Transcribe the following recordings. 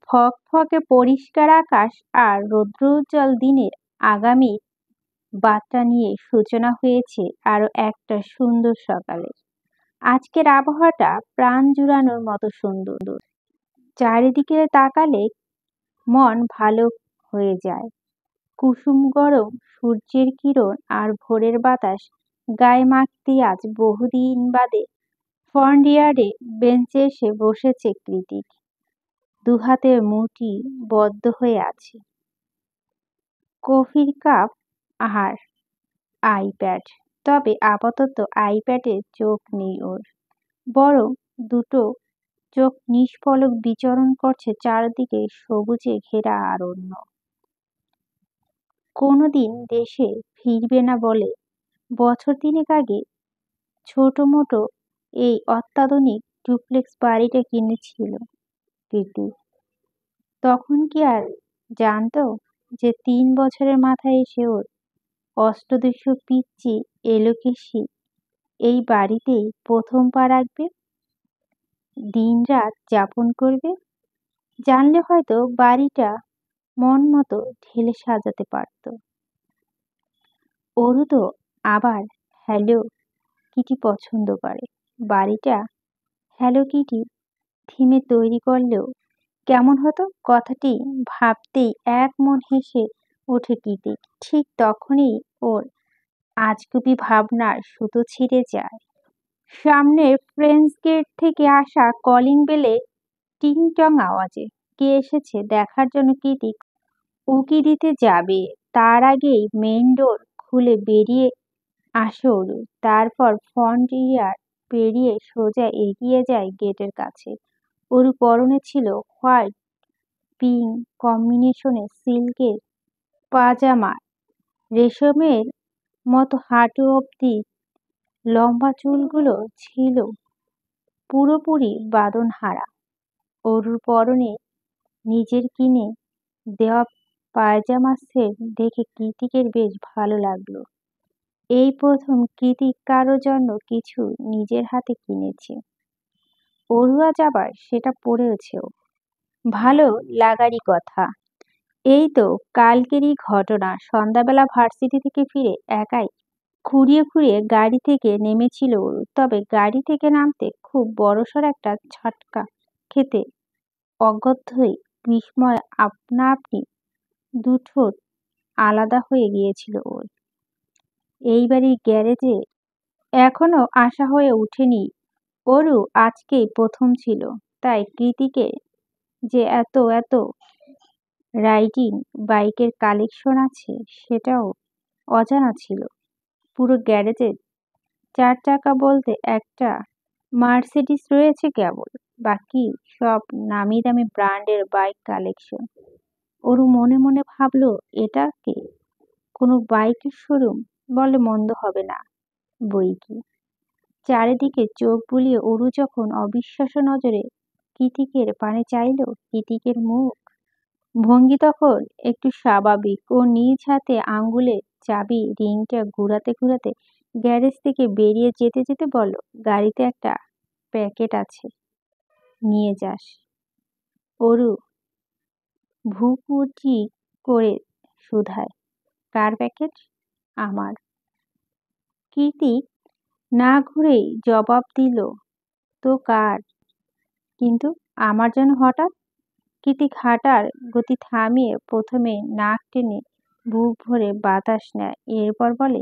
ফকফকে পরিষ্কার আকাশ আর রৌদ্রোজ্জ্বল দিনের আগামীর বার্তা নিয়ে সূচনা হয়েছে আরো একটা সুন্দর সকালের। আজকের আবহাওয়াটা প্রাণ জুড়ানোর মতো সুন্দর। চারিদিকে তাকালে মন ভালো হয়ে যায়। কুসুম গরম সূর্যের কিরণ আর ভোরের বাতাস গায়ে মাখতেই আজ বহুদিন বাদে ফ্রন্ট ইয়ার্ডে বেঞ্চে এসে বসেছে কৃতিক। দুহাতের মুঠি বদ্ধ হয়ে আছে। কফির কাপ আর আইপ্যাড। তবে আপাতত আইপ্যাডে চোখ নেই ওর, বরং দুটো চোখ নিষ্পলক বিচরণ করছে চারদিকে সবুজে ঘেরা অরণ্য। কোনোদিন দেশে ফিরবে না বলে বছর তিনেক আগে ছোট-মোটো এই অত্যাধুনিক ডুপ্লেক্স বাড়িটা কিনেছিল কৃতি। তখন কি আর জানতো যে ৩ বছরের মাথায় এসে ওর অষ্টদৈশ্য পিচ্চি এলোকেশী এই বাড়িতেই প্রথম পা রাখবে, দিনরাত যাপন করবে। জানলে হয়তো বাড়িটা মন মতো ঢেলে সাজাতে পারত। ওরও তো আবার হ্যালো কিটি পছন্দ করে। বাড়িটা হ্যালো কিটি থিমে তৈরি করলেও কেমন হতো কথাটি ভাবতেই এক মন হেসে ওঠে কৃতিক। ঠিক তখনই ওর আজগুবি ভাবনার সুতো ছিঁড়ে যায়। সামনের ফ্রেঞ্চ গেট থেকে আসা কলিং বেলে টিং টং আওয়াজে। কে এসেছে দেখার জন্য কৃতিক উঁকি দিতে যাবে, তার আগেই মেইন ডোর খুলে বেরিয়ে আসে অরু। তারপর ফ্রন্ট ইয়ার্ড পেরিয়ে সোজা এগিয়ে যায় গেটের কাছে। অরু পরনে ছিল হোয়াইট পিঙ্ক কম্বিনেশনের সিল্কের পাজামা, রেশমের মতো হাঁটু অবধি লম্বা চুলগুলো ছিল পুরোপুরি বাঁধনহারা। অরুর পরনে নিজের কিনে দেওয়া পায়জামা সেট দেখে কৃতিকের বেশ ভালো লাগলো। এই প্রথম কৃতিক কারো জন্য কিছু নিজের হাতে কিনেছে। অরু আজ আবার সেটা পরেছেও। ভালো লাগারই কথা। এই তো কালকেরই ঘটনা। সন্ধ্যাবেলা ভার্সিটি থেকে ফিরে একাই খুঁড়িয়ে খুঁড়িয়ে গাড়ি থেকে নেমেছিল অরু। তবে গাড়ি থেকে নামতে খুব বড়সড় একটা ঝটকা খেতে অগত্যই বিস্ময় আপনা আপনি দুঠোঁট আলাদা হয়ে গিয়েছিল ওর। এই বাড়ির গ্যারেজে এখনো আসা হয়ে ওঠেনি অরু, আজকেই প্রথম ছিল। তাই কৃতিকের যে এত এত রাইডিং বাইকের কালেকশন আছে সেটাও অজানা ছিল। পুরো গ্যারেজে 4 চাকা বলতে একটা মার্সিডিজ রয়েছে কেবল, বাকি সব নামি দামি ব্র্যান্ডের বাইক কালেকশন। অরু মনে মনে ভাবল, এটা কি কোনো বাইকের শোরুম বলে মন্দ হবে না বইকি। চারিদিকে চোখ বুলিয়ে অরু যখন অবিশ্বাস্য নজরে কৃতিকের পানে চাইল, কৃতিকের মুখ ভঙ্গি তখন একটু স্বাভাবিক। ও নিজ হাতে আঙ্গুলের চাবি রিংটা ঘুরাতে ঘুরাতে গ্যারেজ থেকে বেরিয়ে যেতে যেতে বলল, গাড়িতে একটা প্যাকেট আছে, নিয়ে যাস। অরু ভ্রুকুটি করে শুধায়, কার প্যাকেট? আমার। কৃতিক না ঘুরেই জবাব দিল, তো কার? কিন্তু আমার যেন হঠাৎ। কৃতিক হাঁটার গতি থামিয়ে প্রথমে নাক টেনে বুক ভরে বাতাস নেয়, এরপর বলে,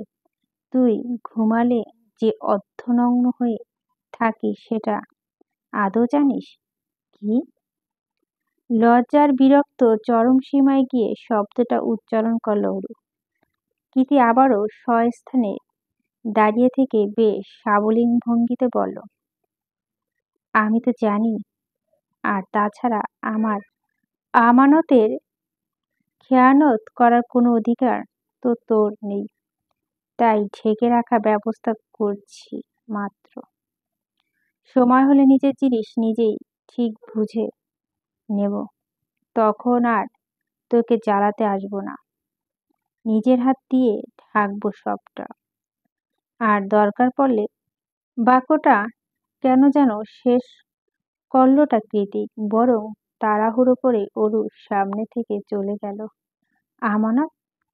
তুই ঘুমালে যে অর্ধনগ্ন হয়ে থাকিস সেটা আদৌ জানিস? কি? লজ্জার বিরক্ত চরম সীমায় গিয়ে শব্দটা উচ্চারণ করল অরু। কৃতি আবারও স্বস্থানে দাঁড়িয়ে থেকে বেশ সাবলীল ভঙ্গিতে বলল, আমি তো জানি। আর তাছাড়া আমার আমানতের খেয়ানত করার কোনো অধিকার তো তোর নেই, তাই ঢেকে রাখার ব্যবস্থা করছি মাত্র। সময় হলে নিজের জিনিস নিজেই ঠিক বুঝে নেব, তখন আর তোকে জ্বালাতে আসবো না। নিজের হাত দিয়ে ঢাকবো সবটা। আর দরকার পড়লে বাক্যটা কেন যেন শেষ করলটা কৃতিক বরং তাড়াহুড়ো করে অরুর সামনে থেকে চলে গেল। আমানত,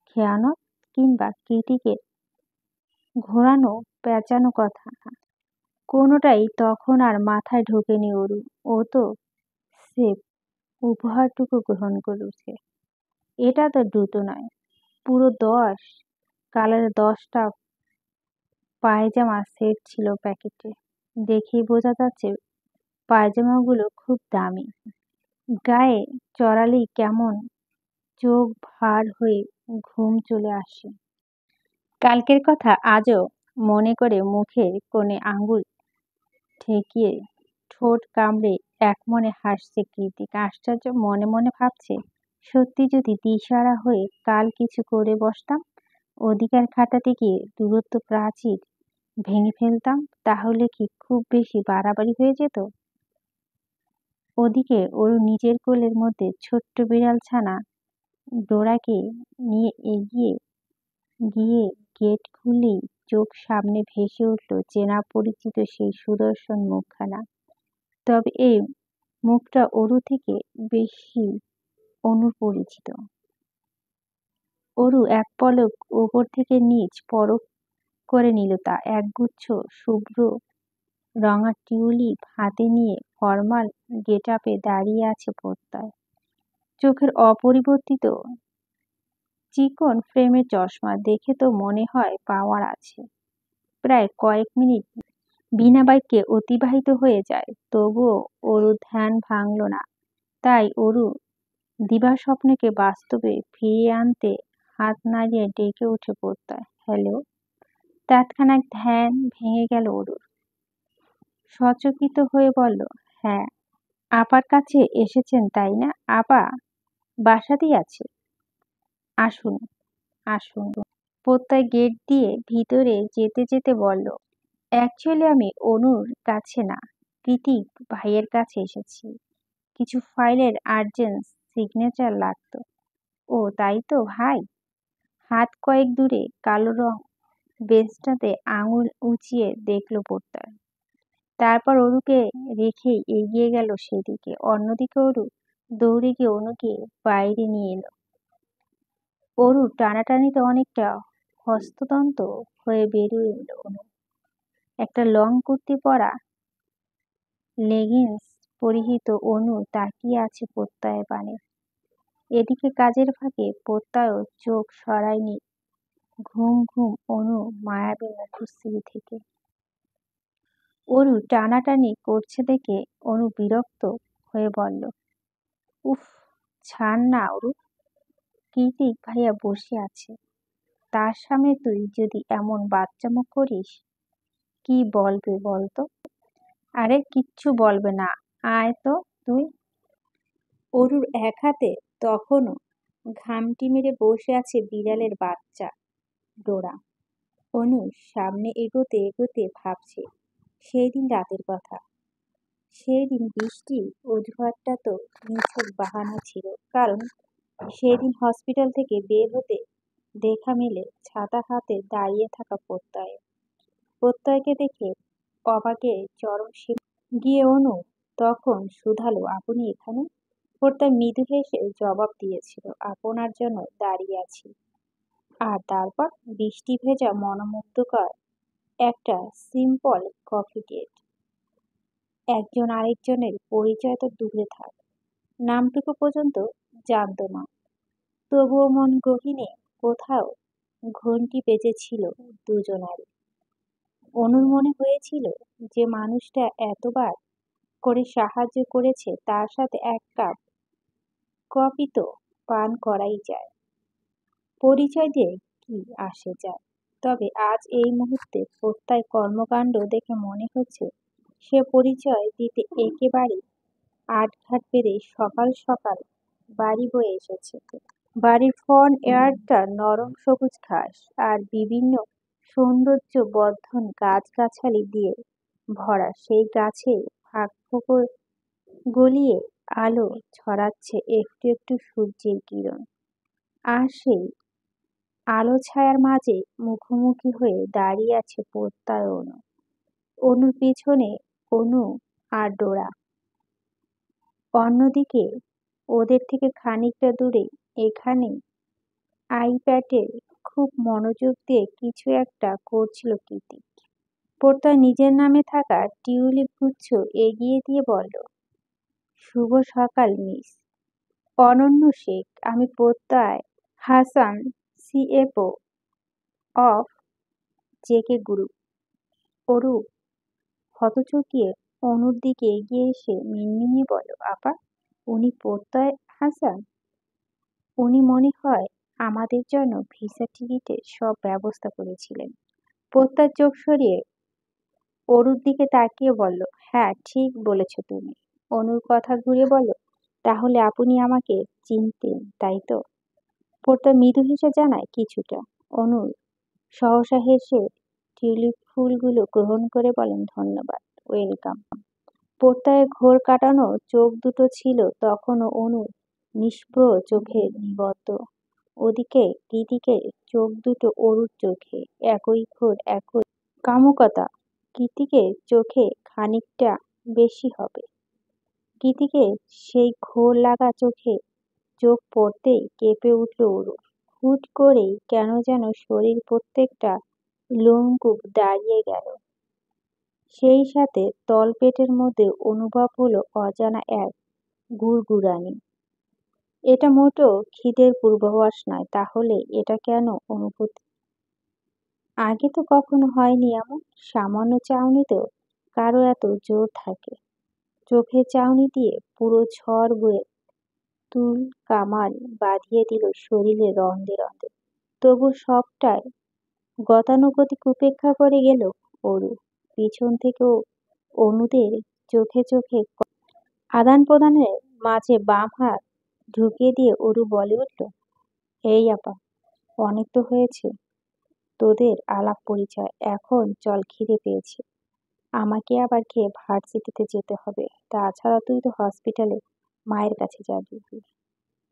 খেয়ানত কিংবা কৃতিকের ঘোরানো পেঁচানো কথা কোনোটাই তখন আর মাথায় ঢোকেনি অরুর। ও তো সেফ, উপহারটুকু গ্রহণ করেছে। এটা তো দুটো নয়, পুরো 10 কালারের 10টা পায়জামা সেট ছিল প্যাকেটে। দেখেই বোঝা যাচ্ছে পায়জামাগুলো খুব দামি। গায়ে চড়ালেই কেমন চোখ ভার হয়ে ঘুম চলে আসে। কালকের কথা আজও মনে করে মুখের কোণে আঙুল ঠেকিয়ে ঠোঁট কামড়ে একমনে হাসছে কৃতিক। আশ্চর্য, মনে মনে ভাবছে, সত্যি যদি দিশাহারা হয়ে কাল কিছু করে বসতাম, অধিকার খাটাতে গিয়ে দূরত্ব প্রাচীর ভেঙে ফেলতাম, তাহলে কি খুব বেশি বাড়াবাড়ি হয়ে যেত? ওদিকে ওর নিজের কোলের মধ্যে ছোট্ট বিড়াল ছানা ডোরাকে নিয়ে এগিয়ে গিয়ে গেট খুললেই চোখ সামনে ভেসে উঠল চেনা পরিচিত সেই সুদর্শন মুখখানা। তবে এই মুখটা অরু থেকে বেশি অনুর পরিচিত। অরু এক পলক ওপর থেকে নিচ পরখ করে নিল তা। একগুচ্ছ শুভ্র রঙা টিউলিপ হাতে নিয়ে ফরমাল গেটআপে দাঁড়িয়ে আছে প্রত্যয়। চোখের অপরিবর্তিত চিকন ফ্রেমের চশমা দেখে তো মনে হয় পাওয়ার আছে। প্রায় কয়েক মিনিট বিনা বাক্যে অতিবাহিত হয়ে যায়, তবুও অরু ধ্যান ভাঙল না। তাই অরু দিবাস্বপ্নকে বাস্তবে ফিরিয়ে আনতে হাত নাড়িয়ে ডেকে ওঠে প্রত্যয়, হ্যালো। তৎক্ষণাৎ ধ্যান ভেঙে গেল অরুর। সচকিত হয়ে বলল, হ্যাঁ, আপার কাছে এসেছেন তাই না? আপা বাসাতেই আছে। আসুন আসুন। প্রত্যয় গেট দিয়ে ভিতরে যেতে যেতে বলল, অ্যাকচুয়ালি আমি অনুর কাছে না, কৃতিক ভাইয়ের কাছে এসেছি। কিছু ফাইলের আর্জেন্ট সিগনেচার লাগতো। ও তাই তো ভাই। হাত কয়েক দূরে কালো রং বেঞ্চটাতে আঙুল উঁচিয়ে দেখল প্রত্যয়। তারপর অরুকে রেখেই এগিয়ে গেল সেদিকে। অন্যদিকে অরু দৌড়ে গিয়ে অনুকে বাইরে নিয়ে এলো। অরুর টানাটানিতে অনেকটা হস্তদন্ত হয়ে বেরিয়ে এলো অনু। একটা লং কুর্তি পরা, লেগিংস পরিহিত অনু তাকিয়ে আছে প্রত্যয়ের পানে। এদিকে কাজের ফাঁকে প্রত্যয়ও চোখ সরায়নি ঘুম ঘুম অনু মায়াবী মুখশ্রী থেকে। অরু টানাটানি করছে দেখে অনু বিরক্ত হয়ে বলল, উফ, ছাড় না অরু। কৃতিক ভাইয়া বসে আছে, তার সামনে তুই যদি এমন বাচ্চামো করিস, কি বলবে বলতো? আরে কিচ্ছু বলবে না, আয় তো তুই। অরুর এক হাতে তখনও ঘামটি মেরে বসে আছে বিড়ালের বাচ্চা ডোরা। অনু সামনে এগোতে এগোতে ভাবছে সেই দিন রাতের কথা। সেই দিন বৃষ্টি অজুহাতটা তো নিছক বাহানা ছিল, কারণ সেদিন হসপিটাল থেকে বের হতে দেখা মেলে ছাতা হাতে দাঁড়িয়ে থাকা প্রত্যয়কে দেখে অবাকে চরম সীমা গিয়ে অনু তখন শুধালো, আপনি এখানে? প্রত্যয় মৃদু হেসে জবাব দিয়েছিল, আপনার জন্য দাঁড়িয়ে আছি। আর তারপর বৃষ্টি ভেজা মনোমুগ্ধকর একটা সিম্পল কফি ডেট। একজন আরেকজনের পরিচয় তো দূরে থাক, নামটুকু পর্যন্ত জানত না, তবুও মন গহীনে কোথাও ঘন্টি বেজেছিল দুজনারই। অনুর মনে হয়েছিল যে মানুষটা এতবার করে সাহায্য করেছে, তার সাথে এক কাপ কফি তো পান করাই যায়, পরিচয় দিয়ে কি আসে যায়। তবে আজ এই মুহূর্তে প্রত্যয় কর্মকাণ্ড দেখে মনে হচ্ছে সে পরিচয় দিতে একেবারে আটঘাট পেরে সকাল সকাল বাড়ি বয়ে এসেছে। বাড়ির ফ্রন্ট ইয়ার্ডটা নরম সবুজ ঘাস আর বিভিন্ন সৌন্দর্য বর্ধন গাছগাছালি দিয়ে ভরা। সেই গাছে ফাঁক ফোকর গলিয়ে আলো ছড়াচ্ছে একটু একটু সূর্যের কিরণ। আর সেই আলো ছায়ার মাঝে মুখোমুখি হয়ে দাঁড়িয়ে আছে প্রত্যয় অনু। অনুর পিছনে অনু আর ডোরা। অন্যদিকে ওদের থেকে খানিকটা দূরে এখানে আইপ্যাডে খুব মনোযোগ দিয়ে কিছু একটা করছিল কৃতি। প্রত্যয় নিজের নামে থাকা টিউলিপ গুচ্ছ এগিয়ে দিয়ে বলল, শুভ সকাল মিস অনন্য শেখ। আমি Pratyay Hasan, CFO of JK group. Aru হতচকিয়ে অনুর দিকে এগিয়ে এসে মিনমিনিয়ে বলল, আপা, উনি প্রত্যয় হাসান? উনি মনে হয় আমাদের জন্য ভিসা টিকিটের সব ব্যবস্থা করেছিলেন। প্রত্যয় চোখ সরিয়ে অরুর দিকে তাকিয়ে বলল, হ্যাঁ ঠিক বলেছ তুমি। অনুর কথা ঘুরে বলল, তাহলে আপনি আমাকে চিনতেন তাই তো? প্রত্যয় মৃদু হেসে জানায়, কিছুটা। অনুর সহসা হেসে টিউলিপ ফুলগুলো গ্রহণ করে বলেন, ধন্যবাদ, ওয়েলকাম। প্রত্যয়ের ঘোর কাটানো চোখ দুটো ছিল তখনও অনুর নিষ্প্রভ চোখে নিবদ্ধ। ওদিকে কৃতিকের চোখ দুটো অরুর চোখে, একই ঘোর, একই কামুকতা। কৃতিকের চোখে খানিকটা বেশি হবে। কৃতিকের সেই ঘোর লাগা চোখে চোখ পড়তেই কেঁপে উঠল অরুর। হুট করেই কেন যেন শরীর প্রত্যেকটা লোমকূপ দাঁড়িয়ে গেল। সেই সাথে তলপেটের মধ্যে অনুভব হলো অজানা এক গুড়গুড়ানি। এটা মোটেও খিদের পূর্বাভাস নয়, তাহলে এটা কেন অনুভূতি? আগে তো কখনো হয়নি এমন। সামান্য চাউনিতেও কারো এত জোর থাকে। চোখের চাউনি দিয়ে পুরো ঝড় বয়ে তুল কামাল বাঁধিয়ে দিল শরীরে রন্ধে রন্ধে। তবু সবটাই গতানুগতিক উপেক্ষা করে গেল অরু। পিছন থেকেও অনুদের চোখে চোখে আদান প্রদানের মাঝে বাম হাত ঢুকিয়ে দিয়ে অরু বলে উঠল, এই আপা, অনেক তো হয়েছে তোদের আলাপ পরিচয়, এখন চল, খিদে পেয়েছে। আমাকে আবার খেয়ে ভার্সিটিতে যেতে হবে। তাছাড়া তুই তো হসপিটালে মায়ের কাছে যাবি।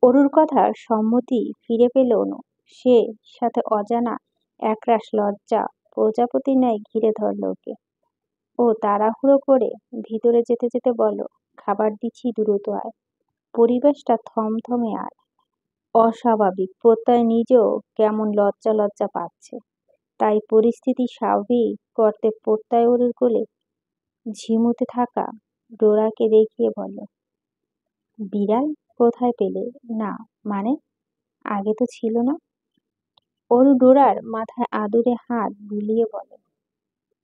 অরুর কথা সম্মতি ফিরে পেল অনু। সে সাথে অজানা একরাশ লজ্জা প্রজাপতির ন্যায় ঘিরে ধরল ওকে। ও তাড়াহুড়ো করে ভিতরে যেতে যেতে বলল, খাবার দিচ্ছি, দ্রুত আয়। পরিবেশটা থমথমে আর অস্বাভাবিক। প্রত্যয় নিজেও কেমন লজ্জা লজ্জা পাচ্ছে। তাই পরিস্থিতি স্বাভাবিক করতে প্রত্যয় অরুর কোলে ঝিমুতে থাকা ডোরাকে দেখিয়ে বলল, বিড়াল কোথায় পেলে? না মানে, আগে তো ছিল না। অরু ডোরার মাথায় আদুরে হাত বুলিয়ে বলে,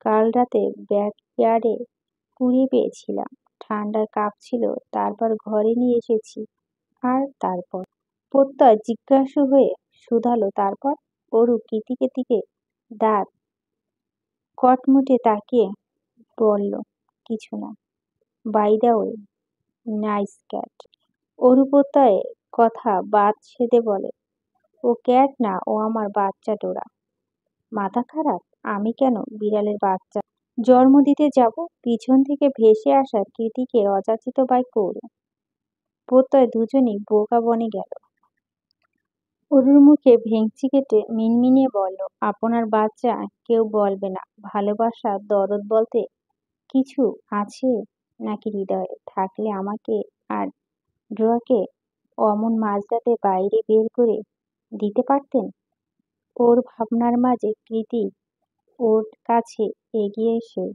কাল রাতে ব্যাকইয়ার্ডে কুড়িয়ে পেয়েছিলাম, ঠান্ডায় কাঁপছিল, তারপর ঘরে নিয়ে এসেছি। আর তারপর? প্রত্যয় জিজ্ঞাসু হয়ে শুধালো, তারপর? অরু কৃতিকে দিকে দাঁত কটমুটে তাকিয়ে বলল, কিছু না। By the way, nice cat. Aru প্রত্যয়ের কথা বাদ সেধে বলে, ও ক্যাট না, ও আমার বাচ্চা ডোরা। মাথা খারাপ? আমি কেন বিড়ালের বাচ্চা জন্ম দিতে যাব? পিছন থেকে ভেসে আসা কৃতিকের অযাচিত বাক্য অরু প্রত্যয় দুজনেই বোকা বনে গেল। অরুর মুখে ভেংচি কেটে মিনমিনিয়ে বলল, আপনার বাচ্চা কেউ বলবে না? ভালোবাসা দরদ বলতে কিছু আছে নাকি হৃদয়ে? থাকলে আমাকে আর ড্রোয়াকে অমন মাঝরাতে বাইরে বের করে দিতে পারতেন। ওর ভাবনার মাঝে কৃতি ওর কাছে এগিয়ে এসে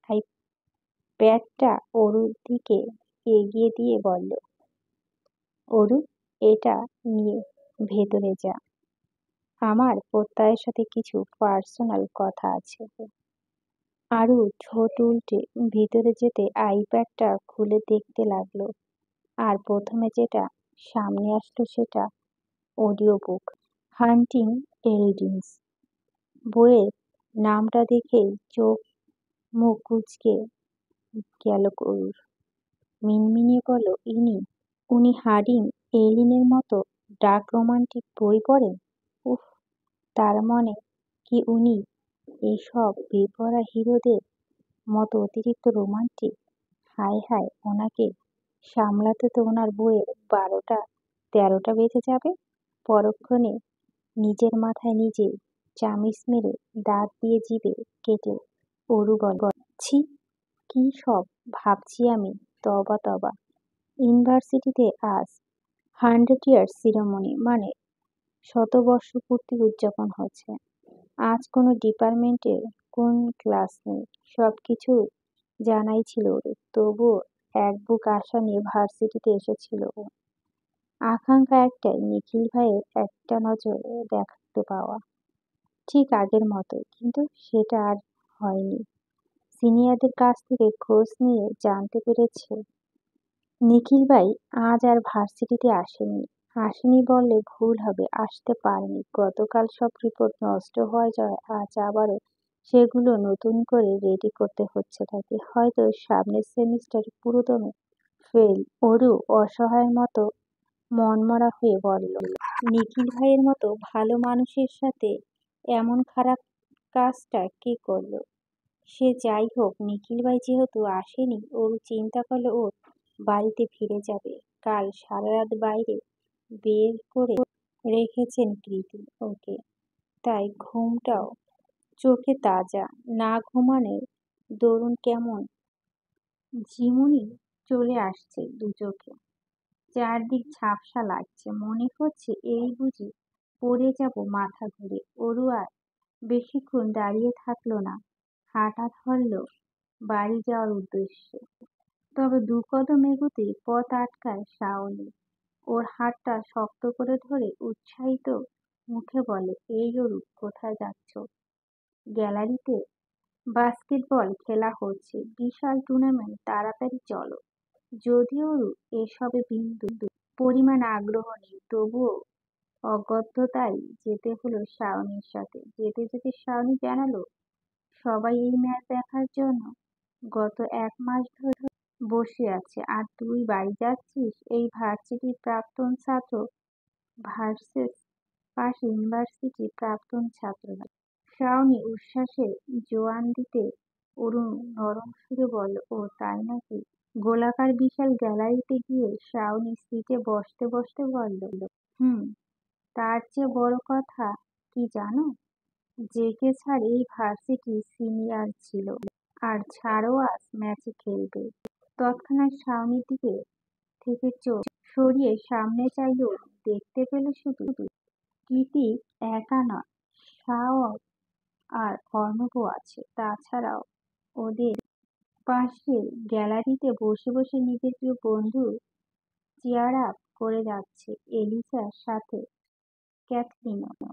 আইপ্যাডটা অরুর দিকে এগিয়ে দিয়ে বলল, অরু, এটা নিয়ে ভেতরে যা, আমার প্রত্যয়ের সাথে কিছু পার্সোনাল কথা আছে। আরু ঠোঁট উল্টে ভিতরে যেতে আইপ্যাডটা খুলে দেখতে লাগলো। আর প্রথমে যেটা সামনে আসলো সেটা অডিও বুক, হান্টিং এলডিন্স। বইয়ের নামটা দেখেই চোখ মুখ কুঁচকে গেল অরুর। মিনমিনিয়ে বলল, উনি হার্ডিং এলিনের মতো ডার্ক রোমান্টিক বই পড়েন? উফ, তার মানে কি উনি এইসব বেপরোয়া হিরোদের মতো অতিরিক্ত রোমান্টিক? হায় হায়, ওনাকে সামলাতে তো ওনার বইয়ের 12টা 13টা বেজে যাবে। পরক্ষণে নিজের মাথায় নিজেই চামিচ মেরে দাঁত দিয়ে জিভে কেটে অরু বলে, ছি, কি সব ভাবছি আমি, তবা তবা। ইউনিভার্সিটিতে আজ 100 ইয়ার্স সিরিমনি, মানে শতবর্ষপূর্তি উদযাপন হচ্ছে। আজ কোনো ডিপার্টমেন্টের কোন ক্লাস নেই, সবকিছু জানাই ছিল ওর। তবুও এক বুক আশা নিয়ে ভার্সিটিতে এসেছিল ও। আকাঙ্ক্ষা একটাই, নিখিল ভাইয়ের একটা নজর দেখতে পাওয়া, ঠিক আগের মতোই। কিন্তু সেটা আর হয়নি। সিনিয়রদের কাছ থেকে খোঁজ নিয়ে জানতে পেরেছে নিখিল ভাই আজ আর ভার্সিটিতে আসেনি। আসেনি বললে ভুল হবে, আসতে পারেনি। গতকাল সব রিপোর্ট নষ্ট হয়ে যাওয়ায় আজ আবারও সেগুলো নতুন করে রেডি করতে হচ্ছে তাকে। হয়তো সামনের সেমিস্টার পুরোদমে ফেল। অরু অসহায়ের মতো মনমরা হয়ে বলল, নিখিল ভাইয়ের মতো ভালো মানুষের সাথে এমন খারাপ কাজটা কে করলো? সে যাই হোক, নিখিল ভাই যেহেতু আসেনি, অরু চিন্তা করলো ওর বাড়িতে ফিরে যাবে। কাল সারারাত বাইরে বের করে রেখেছেন কৃতি ওকে, তাই ঘুমটাও চোখে তাজা। না ঘুমানোর দরুন কেমন ঝিমুনি চলে আসছে দু চোখে। চারদিক ঝাপসা লাগছে, মনে হচ্ছে এই বুঝি পড়ে যাব মাথা ঘুরে। অরু আর বেশিক্ষণ দাঁড়িয়ে থাকলো না, হাঁটা ধরল বাড়ি যাওয়ার উদ্দেশ্যে। তবে দু কদম এগোতেই পথ আটকায় শাওনি। ওর হাতটা শক্ত করে ধরে উৎসাহিত মুখে বলে, এই অরু, কোথায় যাচ্ছ? গ্যালারিতে বাস্কেটবল খেলা হচ্ছে, বিশাল টুর্নামেন্ট, তাড়াতাড়ি চলো। যদিও ওর এসবে বিন্দু পরিমাণ আগ্রহ নেই, তবুও অগত্যতায় যেতে হলো শাওনির সাথে। যেতে যেতে শাওনি জানালো, সবাই এই ম্যাচ দেখার জন্য গত 1 মাস ধরে বসে আছে, আর তুই বাড়ি যাচ্ছিস? এই ভার্সিটির প্রাক্তন ছাত্র ভার্সেস পাশে ইউনিভার্সিটির প্রাক্তন ছাত্ররা। শাওনি উচ্ছ্বাসে জোয়ান দিতে অরুণ নরম সুরে বলল, ও তাই নাকি? গোলাকার বিশাল গ্যালারিতে গিয়ে শাওনি সিটে বসতে বসতে বলল, হুম, তার চেয়ে বড় কথা কি জানো? জেকে স্যার এই ভার্সিটির সিনিয়র ছিল, আর স্যারও আজ ম্যাচে খেলবে। তৎক্ষণাৎ শাওনির দিকে থেকে চোখ সরিয়ে সামনে চাইলেও দেখতে পেল শুধু কৃতি একা নয়, শাওন আর অর্ণবও আছে। তাছাড়াও ওদের পাশের গ্যালারিতে বসে বসে নিজের প্রিয় বন্ধু চিয়ার আপ করে যাচ্ছে এলিসার সাথে ক্যাথরিনও।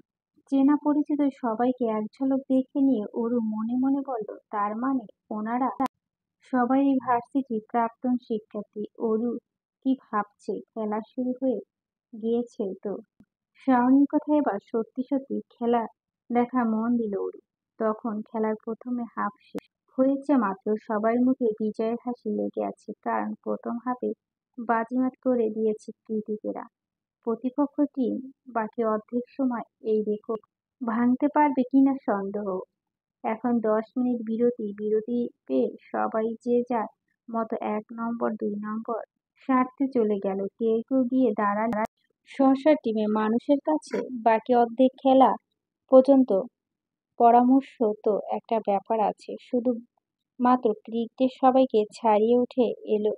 চেনা পরিচিত সবাইকে এক ঝলক দেখে নিয়ে অরু মনে মনে বলল, তার মানে ওনারা সবাই এই ভার্সিটির প্রাক্তন শিক্ষার্থী। অরু কি ভাবছে, খেলা শুরু হয়ে গিয়েছে তো। শাওনির কথা এবার সত্যি সত্যি খেলা দেখা মন দিল অরু। তখন খেলার প্রথমে হাফ শেষ হয়েছে মাত্র, সবার মুখে বিজয়ের হাসি লেগে আছে, কারণ প্রথম হাফে বাজিমাত করে দিয়েছে কৃতিকেরা। প্রতিপক্ষ টিম বাকি অর্ধেক সময় এই রেকর্ড ভাঙতে পারবে কিনা সন্দেহ। এখন 10 মিনিট বিরতি। বিরতি পেয়ে সবাই যে যার মতো 1 নম্বর 2 নম্বর সারতে চলে গেল। কেউ কেউ গিয়ে দাঁড়াল স্ব টিমের মানুষের কাছে। বাকি অর্ধেক খেলা পর্যন্ত পরামর্শ তো একটা ব্যাপার আছে। শুধু মাত্র ক্রিকদের সবাইকে ছাড়িয়ে উঠে এলো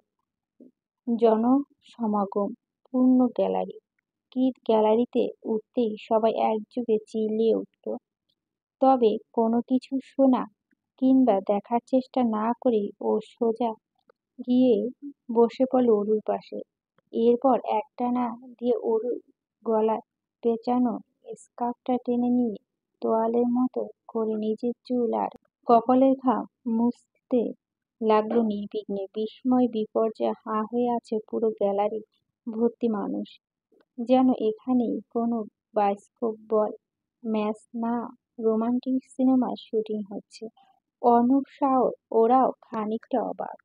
জনসমাগম, পূর্ণ গ্যালারি। ক্রিক গ্যালারিতে উঠতেই সবাই একযোগে চিল্লিয়ে উঠল। তবে কোনো কিছু শোনা কিংবা দেখার চেষ্টা না করেই ও সোজা গিয়ে বসে পড়ল অরুর পাশে। এরপর একটা না দিয়ে অরুর গলায় পেঁচানো স্কার্ফটা টেনে নিয়ে তোয়ালের মতো করে নিজের চুল আর কপালের ঘাম মুছতে লাগলো নির্বিঘ্নে। বিস্ময় বিপর্যয় হাঁ হয়ে আছে পুরো গ্যালারি ভর্তি মানুষ, যেন এখানেই কোনো বাস্কেটবল বল ম্যাচ না, রোমান্টিক সিনেমার শুটিং হচ্ছে। অর্ণব, সাহর ওরাও খানিকটা অবাক।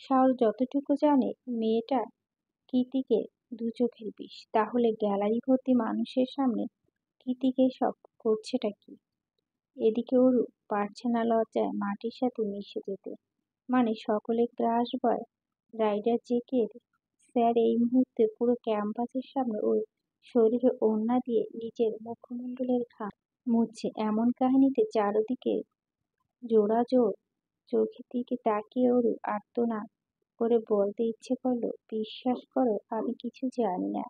সাহর যতটুকু জানে মেয়েটা কৃতিকে দু চোখের বিষ, তাহলে গ্যালারি ভর্তি মানুষের সামনে কৃতিকে সব করছেটা কি? এদিকে অরু পারছে না লজ্জায় মাটির সাথে মিশে যেতে। মানে সকলে ক্রাশ বয় রাইডার জেকের স্যার এই মুহূর্তে পুরো ক্যাম্পাসের সামনে ওর শরীরে ওড়না দিয়ে নিজের মুখমণ্ডলের ঘাম মুছছে। এমন কাহিনীতে চারদিকে জোড়াজোড় চোখের দিকে তাকিয়ে অরু আর্তনাদ করে বলতে ইচ্ছে করলো, বিশ্বাস করো আমি কিছু জানি না।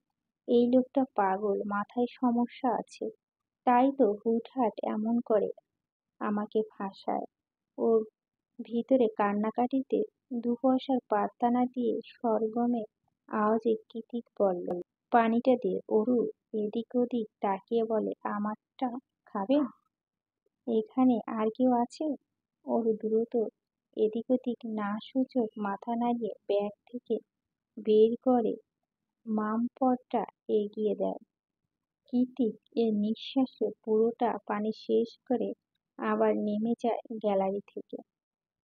এই লোকটা পাগল, মাথায় সমস্যা আছে। তাই তো হুটহাট এমন করে আমাকে ফাঁসায়। ওর ভিতরে কান্নাকাটিতে দু পয়সার পাত্তা না দিয়ে সরগমে আওয়াজে কিতিক বলল, পানিটা দে। অরু এদিক ওদিক তাকিয়ে বলে, আমারটা খাবেন? এখানে আর কেউ আছে? অরু দ্রুত এদিক ওদিক না সূচক মাথা নাড়িয়ে ব্যাগ থেকে বের করে মামপটটা এগিয়ে দেয়। কৃতিক এর নিঃশ্বাসে পুরোটা পানি শেষ করে আবার নেমে যায় গ্যালারি থেকে।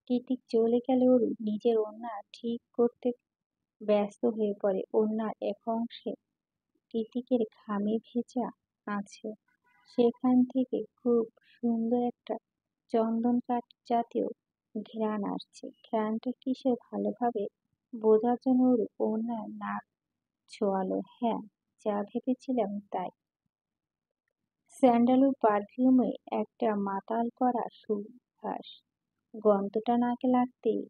কৃতিক চলে গেলে অরু নিজের ওড়না ঠিক করতে ব্যস্ত হয়ে পড়ে। ওড়নার এক অংশে কৃতিকের ঘামে ভেজা আছে। সেখান থেকে খুব সুন্দর একটা চন্দন কাঠ জাতীয় ঘ্রাণ আসছে। ঘ্রাণটা কিসের ভালোভাবে বোঝার জন্য ওরু ওড়নার নাক ছোঁয়ালো। হ্যাঁ, যা ভেবেছিলাম তাই। স্যান্ডালউড পারফিউমে একটা মাতাল করা সুবাস। গন্ধটা নাকে লাগতেই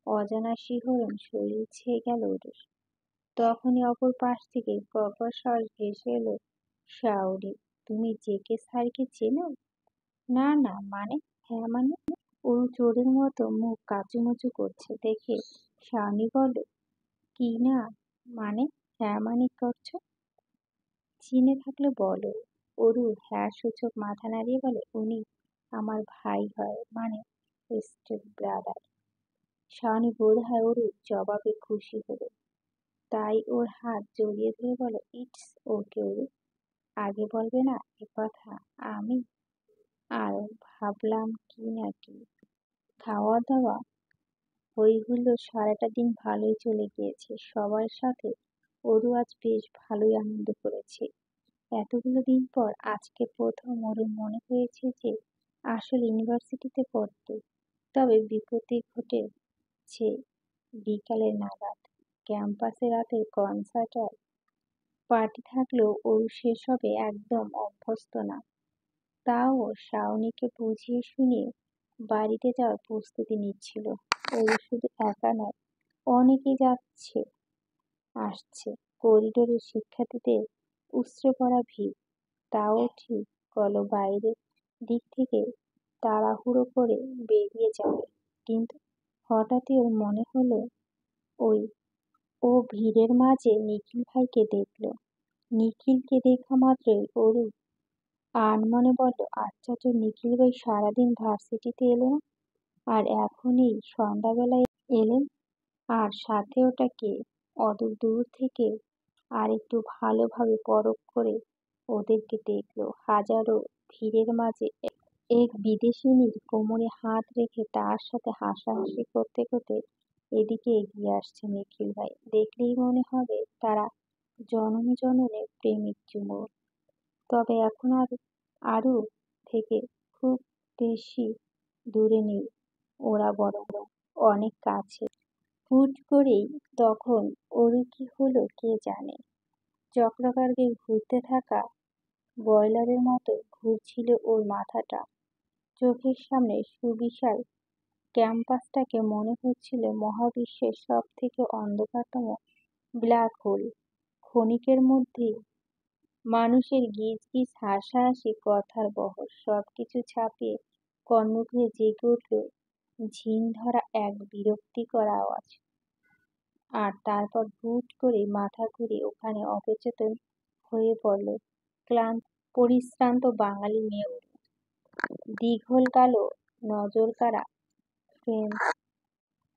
অজানা শিহরণ শরীর ছেয়ে গেল ওর। তখনই অপর পাশ থেকে কর্কশ ভেসে এলো শাওরি, তুমি জেকে স্যারকে চেনো? না না, মানে? হ্যাঁ মানে? অরু চোরের মতো মুখ কাচুমাচু করছে দেখে শাওনি বলল, কি না মানে? হ্যাঁ মানে করছো? চিনে থাকলে বলো। অরু হ্যাঁ সূচক মাথা নাড়িয়ে বলে, উনি আমার ভাই হয়, মানে স্টেপ ব্রাদার। শাওনি বোধ হয় অরুর জবাবে খুশি হলো, তাই ওর হাত জড়িয়ে ধরে বলে, ইটস ওকে অরু, আগে বলবে না এ কথা? আমি আর ভাবলাম কি না কি। খাওয়া দাওয়া হই হুল্লোড় সারাটা দিন ভালোই চলে গিয়েছে সবার সাথে। অরু আজ বেশ ভালোই আনন্দ করেছে। এতগুলো দিন পর আজকে প্রথম ওর মনে হয়েছে যে আসলে ইউনিভার্সিটিতে পড়তো। তবে বিপত্তি ঘটেছে বিকালের নাগাদ। ক্যাম্পাসে রাতের কনসার্ট আর পার্টি থাকলেও ওর সেসবে একদম অভ্যস্ত না। তাও শাওনিকে বুঝিয়ে শুনিয়ে বাড়িতে যাওয়ার প্রস্তুতি নিচ্ছিল। ওর শুধু একা নয়, অনেকেই যাচ্ছে আসছে। করিডোরে শিক্ষার্থীদের উপচে পড়া ভিড়। তাও ঠিক কল বাইরের দিক থেকে তাড়াহুড়ো করে বেরিয়ে যাবে, কিন্তু হঠাৎই ওর মনে হলো ওই ও ভিড়ের মাঝে নিখিল ভাইকে দেখল। নিখিলকে দেখা মাত্রই অরু আনমনে বলল, আশ্চর্য, নিখিল ভাই সারাদিন ভার্সিটিতে এলো না, আর এখনই সন্ধ্যাবেলায় এলেন। আর সাথে ওটা কে? অদূর দূর থেকে আর একটু ভালোভাবে পরখ করে ওদেরকে দেখলো। হাজারো ভিড়ের মাঝে এক বিদেশিনীর কোমরে হাত রেখে তার সাথে হাসাহাসি করতে করতে এদিকে এগিয়ে আসছে নিখিল ভাই। দেখলেই মনে হবে তারা জনম জনমের প্রেমিক যুগল। তবে এখন আর আরু থেকে খুব বেশি দূরে নেই ওরা, বরং অনেক কাছে। হুট করেই তখন ওরু কি হলো কে জানে। চক্রাকারে ঘুরতে থাকা বয়লারের মতো ঘুরছিল ওর মাথাটা। চোখের সামনে সুবিশাল ক্যাম্পাসটাকে মনে হচ্ছিল মহাবিশ্বের সব থেকে অন্ধকারতম ব্ল্যাক হোল। ক্ষণিকের মধ্যেই মানুষের গিজ গিজ হাসাহাসি, কথার বহর সবকিছু ছাপিয়ে কর্ণগৃহে জেগে উঠল ঝিন ধরা এক বিরক্তিকর আওয়াজ। আর তারপর হুট করে মাথা ঘুরে ওখানে অবচেতন হয়ে পড়ল ক্লান্ত পরিশ্রান্ত বাঙালি মেয়ে অরু। দীঘল কালো নজরকাড়া ফ্রেঞ্চ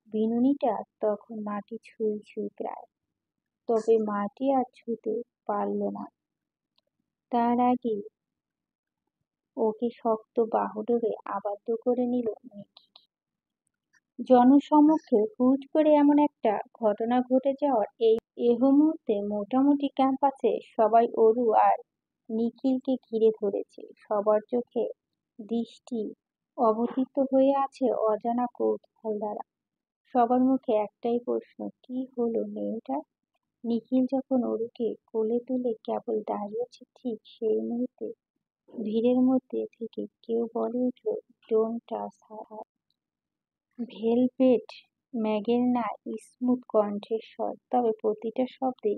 বিনুনিটা তখন মাটি ছুঁই ছুঁই প্রায়, তবে মাটি আর ছুঁতে পারল না। তার আগেই ওকে শক্ত বাহুডোরে আবদ্ধ করে নিল নিখিল। জনসমক্ষে হুট করে এমন একটা ঘটনা ঘটে যাওয়ার এহ মুহূর্তে মোটামুটি ক্যাম্পাসে সবাই অরু আর নিখিলকে ঘিরে ধরেছে। সবার চোখে দৃষ্টি অবতীর্ণ হয়ে আছে অজানা কৌতূহল দ্বারা। সবার মুখে একটাই প্রশ্ন, কি হলো মেয়েটার? নিখিল যখন অরুকে কোলে তুলে কেবল দাঁড়িয়েছে, ঠিক সেই মুহূর্তে ভিড়ের মধ্যে থেকে কেউ বলে উঠল, ডোন্ট টাচ হার। ভেলভেট ম্যাগের না স্মুথ কণ্ঠস্বর, তবে প্রতিটা শব্দেই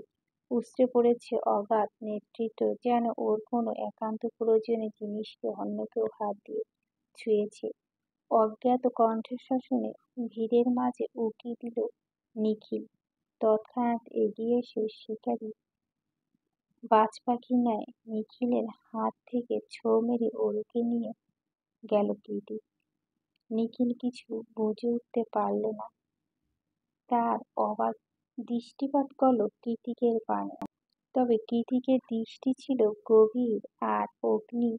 উছড়ে পড়েছে অগাধ নেতৃত্ব, যেন ওর কোনো একান্ত প্রয়োজনীয় জিনিসকে অন্য কেউ হাত দিয়ে ছুঁয়েছে। অজ্ঞাত কণ্ঠস্বর শুনে ভিড়ের মাঝে উকি দিল নিখিল। তৎক্ষণাৎ এগিয়ে এসে শিকারী বাজ পাখির ন্যায় নিখিলের হাত থেকে ছোঁ মেরে ওরকে নিয়ে গেল প্রীতি। নিখিল কিছু বুঝে উঠতে পারল না। তার অবাক দৃষ্টিপাত করল কৃতিকের পানে। তবে কৃতিকের দৃষ্টি ছিল গভীর আর অগ্নি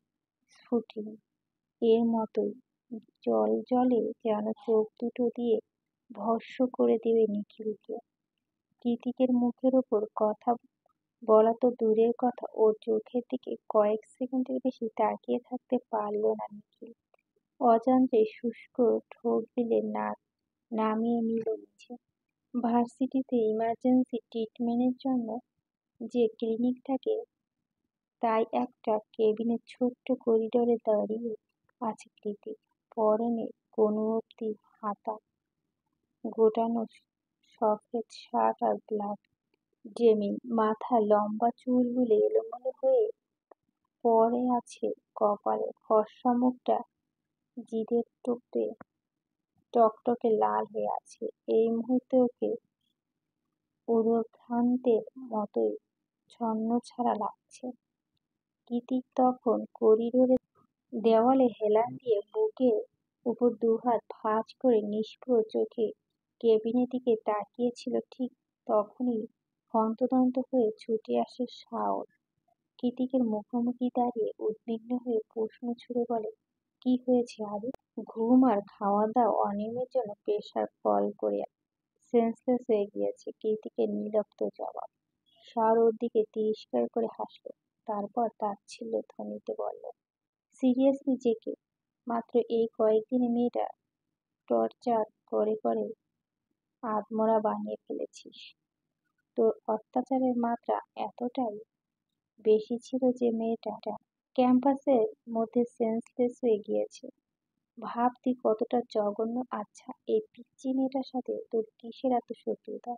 স্ফুটিত। এর মতোই জ্বলজ্বলে, যেন চোখ দুটো দিয়ে ভস্ম করে দেবে নিখিলকে। কৃতিকের মুখের ওপর কথা বলা তো দূরের কথা, ওর চোখের দিকে কয়েক সেকেন্ডের বেশি তাকিয়ে থাকতে পারল না নিখিল। অজান্তে শুষ্ক ঠোঁট গিলে নাক নামিয়ে নিল নিচে। ভার্সিটিতে ইমার্জেন্সি ট্রিটমেন্টের জন্য যে ক্লিনিক থাকে, তাই একটা কেবিনের ছোট্ট করিডোরে দাঁড়িয়ে আছে কৃতিক। পরনে কনু অবধি হাতা গোটানো সফেদ শার্ট আর ব্ল্যাক ডেনিম, মাথায় লম্বা চুলগুলো এলোমেলো হয়ে পড়ে আছে কপালে। ফর্সা মুখটা জিদের টোপে টকটকে লাল হয়ে আছে। এই মুহূর্তে ওকে উড়োভ্রান্তের মতোই ছন্নছাড়া লাগছে। কৃতিক তখন করিডোরের দেওয়ালে হেলান দিয়ে বুকের উপর দুহাত ভাঁজ করে নিষ্প্রভ চোখে কেবিনের দিকে তাকিয়েছিল। ঠিক তখনই হন্তদন্ত হয়ে ছুটে আসে শাওন। কৃতিকের মুখোমুখি দাঁড়িয়ে উদ্বিগ্ন হয়ে প্রশ্ন ছুড়ে বলে, কি হয়েছে আরে? ঘুম আর খাওয়া দাওয়া অনিয়মের জন্য প্রেসার ফল করে সেন্সলেস হয়ে গিয়েছে, কৃতিকের নির্লিপ্ত জবাব। শাওন ওর দিকে তিরস্কার করে হাসল। তারপর তাচ্ছিল্য ধ্বনিতে বলল, সিরিয়াসলি জেকে, মাত্র এই কয়েকদিনে মেয়েটা টর্চার করে করে আধমরা বানিয়ে ফেলেছিস। তোর অত্যাচারের মাত্রা এতটাই বেশি ছিল যে মেয়েটা ক্যাম্পাসের মধ্যে সেন্সলেস হয়ে গিয়েছে। ভাব তুই কতটা জঘন্য। আচ্ছা, এই পিচ্চি মেয়েটার সাথে তোর কিসের এত শত্রুতা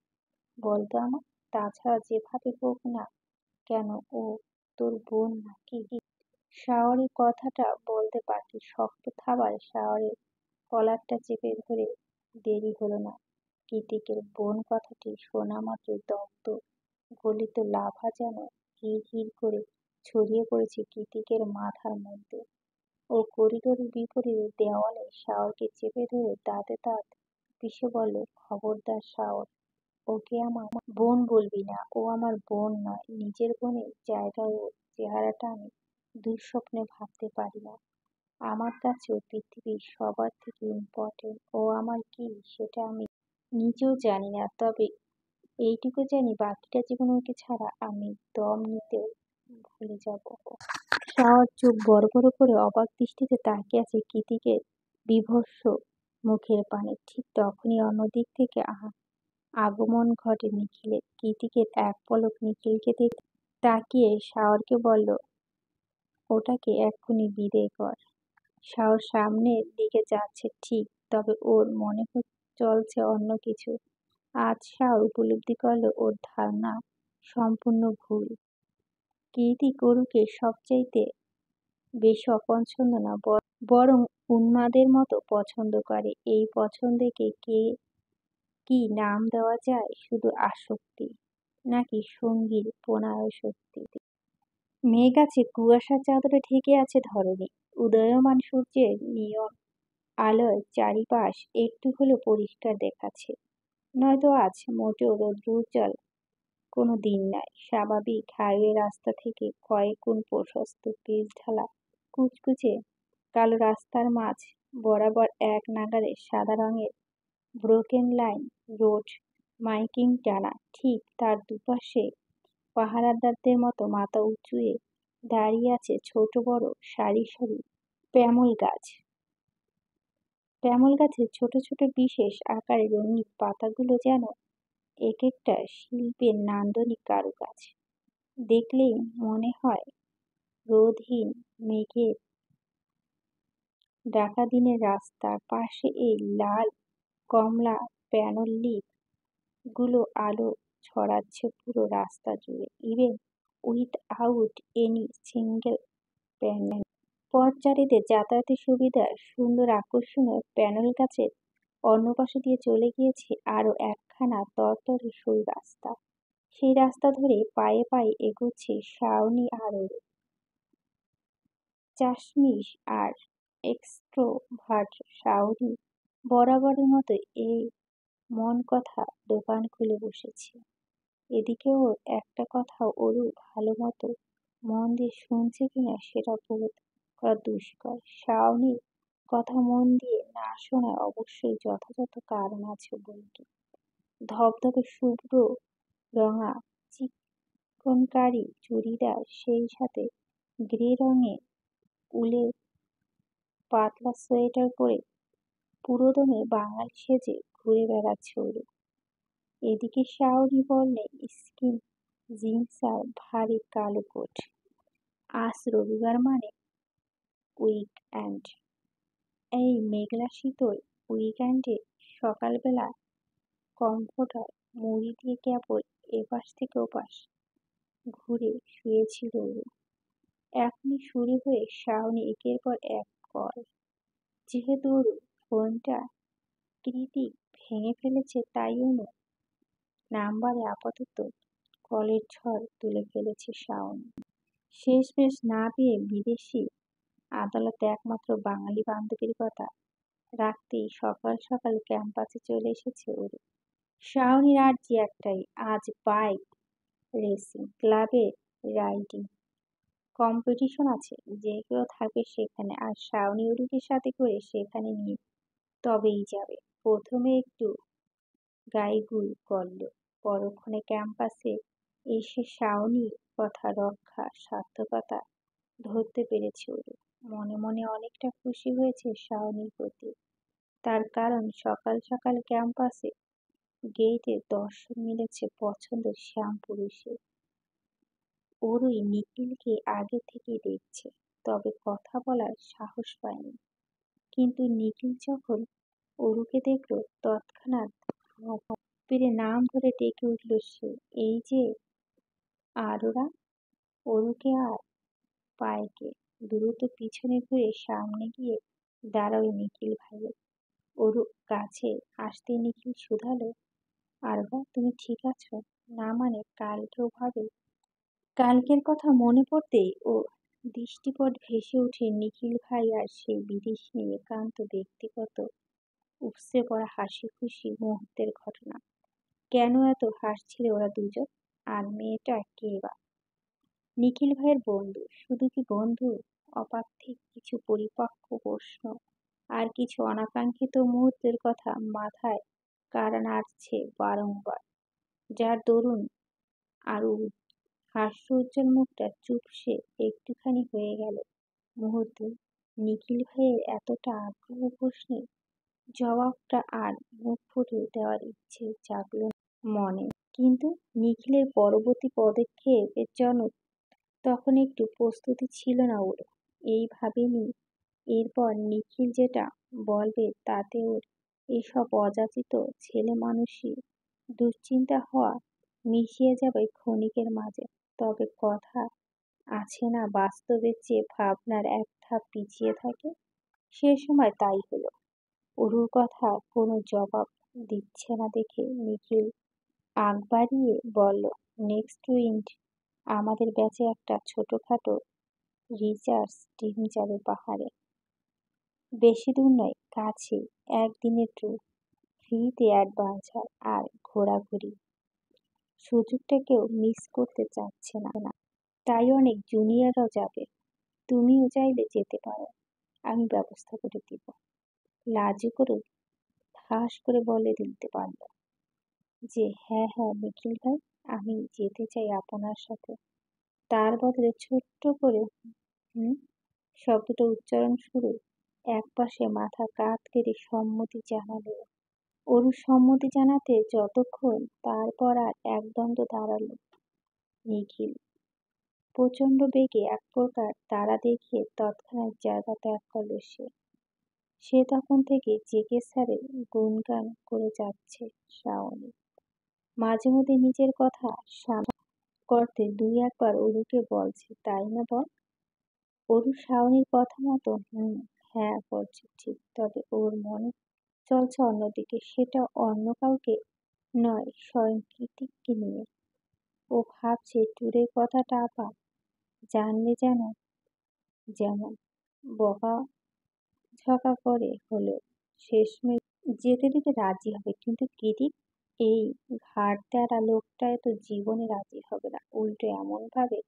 বলতো আমার? তাছাড়া যেভাবে হোক না কেন, ও তোর বোন নাকি? শাওরি কথাটা বলতে পারত, শক্ত থাবায় শাওরের কলারটা চেপে ধরে দেরি হলো না। কৃতিকের বোন কথাটি শোনা মাত্রই দগ্ধ গলিত লাভা যেন হিড় হিড় করে ছড়িয়ে পড়েছে কৃতিকের মাথার মধ্যে। ও করিডোরের বিপরীতে দেওয়ালে শাওরকে চেপে ধরে দাঁতে দাঁত পিষে বলল, খবরদার শাওর, ওকে আমার বোন বলবি না। ও আমার বোন নয়। নিজের বোনের জায়গায় ওর চেহারাটা আমি দুঃস্বপ্নে ভাবতে পারি না। আমার কাছে ও পৃথিবীর সবার থেকে ইম্পর্টেন্ট। ও আমার কি সেটা আমি নিজেও জানি না, তবে এইটুকু জানি বাকিটা জীবন ওকে ছাড়া আমি দম নিতেও ভুলে যাব। শাওর চোখ বড় বড় করে অবাক দৃষ্টিতে তাকিয়ে আছে কৃতিকের বিভৎস মুখের পানে। ঠিক তখনই অন্যদিক থেকে আগমন ঘটে নিখিলের। কৃতিকের এক পলক নিখিলকে দেখে তাকিয়ে শাওরকে বলল, ওটাকে এক্ষুনি বিদেয় কর। শাওর সামনের দিকে যাচ্ছে ঠিক, তবে ওর মনে চলছে অন্য কিছু। আজ শাওর উপলব্ধি করল ওর ধারণা সম্পূর্ণ ভুল। কৃতিক অরুকে সবচাইতে বেশি অপছন্দ না, বরং উন্মাদের মতো পছন্দ করে। এই পছন্দকে কি নাম দেওয়া যায়? শুধু আসক্তি, নাকি সঙ্গীর প্রণয়াসক্তি? মেঘ আছে, কুয়াশার চাদরে ঢেকে আছে ধরণী। উদীয়মান সূর্যের নিয়ন আলোয় চারিপাশ একটু হলেও পরিষ্কার দেখাচ্ছে। নয়তো আজ মোটেও রৌদ্রোজ্জ্বল কোনো দিন নয়। স্বাভাবিক হাইওয়ে রাস্তা থেকে কয়েক গুণ প্রশস্ত পিচ ঢালা কুচকুচে কালো রাস্তার মাঝ বরাবর এক নাগাড়ে সাদা রঙের ব্রোকেন লাইন রোড মাইকিং টানা। ঠিক তার দুপাশে পাহারাদারদের মতো মাথা উঁচুয়ে দাঁড়িয়ে আছে ছোট বড় সারি সারি প্যামল গাছ। প্যামল গাছের ছোট ছোট বিশেষ আকারে রঙিন পাতাগুলো যেন এক একটা শিল্পের নান্দনিক কারুকাজ। দেখলেই মনে হয় রোদহীন মেঘের ঢাকা দিনের রাস্তার পাশে এই লাল কমলা প্যানেল লিফ গুলো আলো ছড়াচ্ছে পুরো রাস্তা জুড়ে, even without any single panel. পথচারীদের যাতায়াতের সুবিধার সুন্দর আকর্ষণীয় প্যানেল গাছের অন্য পাশে দিয়ে চলে গিয়েছে আরো একখানা তরতরে সরু রাস্তা। সেই রাস্তা ধরে পায়ে পায়ে এগোচ্ছে শাওনি আর ওর চাশমিশ আর এক্সট্রোভার্ট শাওনি বরাবরের মতো এই মন কথা দোকান খুলে বসেছে। এদিকে ওর একটা কথা ওরু ভালো মতো মন দিয়ে শুনছে কিনা সেটা বোধ করা দুষ্কর। শাওনির কথা মন দিয়ে না শোনায় অবশ্যই যথাযথ কারণ আছে বৈকি। ধবধবে শুভ্র রঙা চিকনকারি চুড়িদার, সেই সাথে গ্রে রঙের উলের পাতলা সোয়েটার পরে পুরোদমে বাঙালি সেজে ঘুরে বেড়াচ্ছে ওরু। এদিকে শাওনি বললে স্কিন জিন্স আর ভারী কালো কোট। আজ রবিবার মানে উইকএন্ড। এই মেঘলা শীতল উইকেন্ডে সকালবেলা কমফোর্টার মুড়ি দিয়ে কেবল এপাশ থেকে ওপাশ ঘুরে শুয়েছিল ওরু। এখনই শুরু হয়ে শাওনি একের পর এক কল। যেহেতু ওরু ফোনটা কৃতিক ভেঙে ফেলেছে, তাই অনু নাম্বারে আপাতত কলের ঝড় তুলে ফেলেছে শাওনি। শেষমেশ না পেয়ে বিদেশি আদালতে একমাত্র বাঙালি বান্ধবীর কথা রাখতেই সকাল সকাল ক্যাম্পাসে চলে এসেছে ওরু। শাওনির আর্জি একটাই, আজ বাইক রেসিং ক্লাবে রাইডিং কম্পিটিশন আছে, যে কেউ থাকবে সেখানে, আর শাওনি ওরুকে সাথে করে সেখানে নিয়ে তবেই যাবে। প্রথমে একটু গাইগুল করল, পরক্ষণে ক্যাম্পাসে এসে শাওনির কথা রক্ষা সার্থকতা ধরতে পেরেছে ওরু। মনে মনে অনেকটা খুশি হয়েছে শাওনির প্রতি, তার কারণ সকাল সকাল ক্যাম্পাসে গেইটে দর্শন মিলেছে পছন্দের শ্যাম পুরুষের। ওরই নিখিলকে আগে থেকেই দেখছে, তবে কথা বলার সাহস পায়নি। কিন্তু নিখিল যখন অরুকে দেখল তৎক্ষণাৎ হাত পেরে নাম ধরে ডেকে উঠল সে, এই যে আরোরা। অরুকে আর পায়কে দ্রুত পিছনে ঘুরে সামনে গিয়ে দাঁড়ালো নিখিল ভাইয়ের। অরু কাছে আসতেই নিখিল শুধালো, আরবা তুমি ঠিক আছো? না মানে কালকে ওভাবে। কালকের কথা মনে পড়তেই ও দৃষ্টিপট ভেসে ওঠে নিখিল ভাই আর সেই বিদেশি একান্ত ব্যক্তিগত উপসে পড়া হাসি খুশি মুহূর্তের ঘটনা। কেন এত হাসছিল ওরা দুজন? আর মেয়েটা কে বা? নিখিল ভাইয়ের বন্ধু। শুধু কি বন্ধু? অপার্থিক কিছু পরিপক্ক প্রশ্ন আর কিছু অনাকাঙ্ক্ষিত মুহূর্তের কথা মাথায় কারা নাড়ছে বারংবার, যার দরুন আরও হাস্যোজ্জ্বল মুখটা চুপসে একটুখানি হয়ে গেল মুহূর্তে। নিখিল ভাইয়ের এতটা আগ্রহ প্রশ্নের জবাবটা আর মুখ ফুটে দেওয়ার ইচ্ছে জাগল মনে। কিন্তু নিখিলের পরবর্তী পদক্ষেপের জন্য তখন একটু প্রস্তুতি ছিল না ওর। এই ভাবেনি এরপর নিখিল যেটা বলবে তাতে ওর এসব অযাচিত ছেলেমানুষি দুশ্চিন্তা হওয়া মিশিয়ে যাবে ক্ষণিকের মাঝে। তবে কথা আছে না, বাস্তবের চেয়ে ভাবনার এক ধাপ পিছিয়ে থাকে। সে সময় তাই হলো। অরুর কথা কোনো জবাব দিচ্ছে না দেখে নিখিল আগ বাড়িয়ে বলল, নেক্সট উইন্ড আমাদের ব্যাচে একটা ছোটখাটো রিসার্চ টিম যাবে পাহাড়ে। বেশি দূর নয়, কাছেই, একদিনের ট্যুর, ফ্রিতে অ্যাডভেঞ্চার আর ঘোরাঘুরি। সুযোগটা কেউ মিস করতে চাচ্ছে না, তাই অনেক জুনিয়ররাও যাবে। তুমিও চাইলে যেতে পারো, আমি ব্যবস্থা করে দিব। লাজু করে ঠাস করে বলে দিতে পারল যে হ্যাঁ হ্যাঁ নিখিল ভাই, আমি যেতে চাই আপনার সাথে। তার বদলে ছোট্ট করে হুম শব্দটা উচ্চারণ শুরু একপাশে মাথা কাত কেটে সম্মতি জানালো। অরু সম্মতি জানাতে যতক্ষণ, তারপর আর একদণ্ড দাঁড়ালো নিখিল। প্রচণ্ড বেগে এক প্রকার তাড়া দেখিয়ে তৎক্ষণাৎ জায়গা ত্যাগ করল সে। সে তখন থেকে জেকে স্যারের গুণগান করে যাচ্ছে শাওনি। মাঝে মধ্যে নিজের কথা সামনে করতে দুই একবার অরুকে বলছে, তাই না বল? অরু শাওনির কথা মতো হ্যাঁ বলছে ঠিক, তবে ওর মনে চলছে অন্যদিকে, সেটা অন্য কাউকে নয়, স্বয়ং কৃতিককে নিয়ে। ও ভাবছে ট্যুরের কথাটা আবার জানলে যেমন বকাঝকা করে হলেও শেষমেশ যেতে দিতে রাজি হবে, কিন্তু কৃতিক এই ঘাড়-তেরা লোকটা তো জীবনে রাজি হবে না। উল্টো এমন ভাবে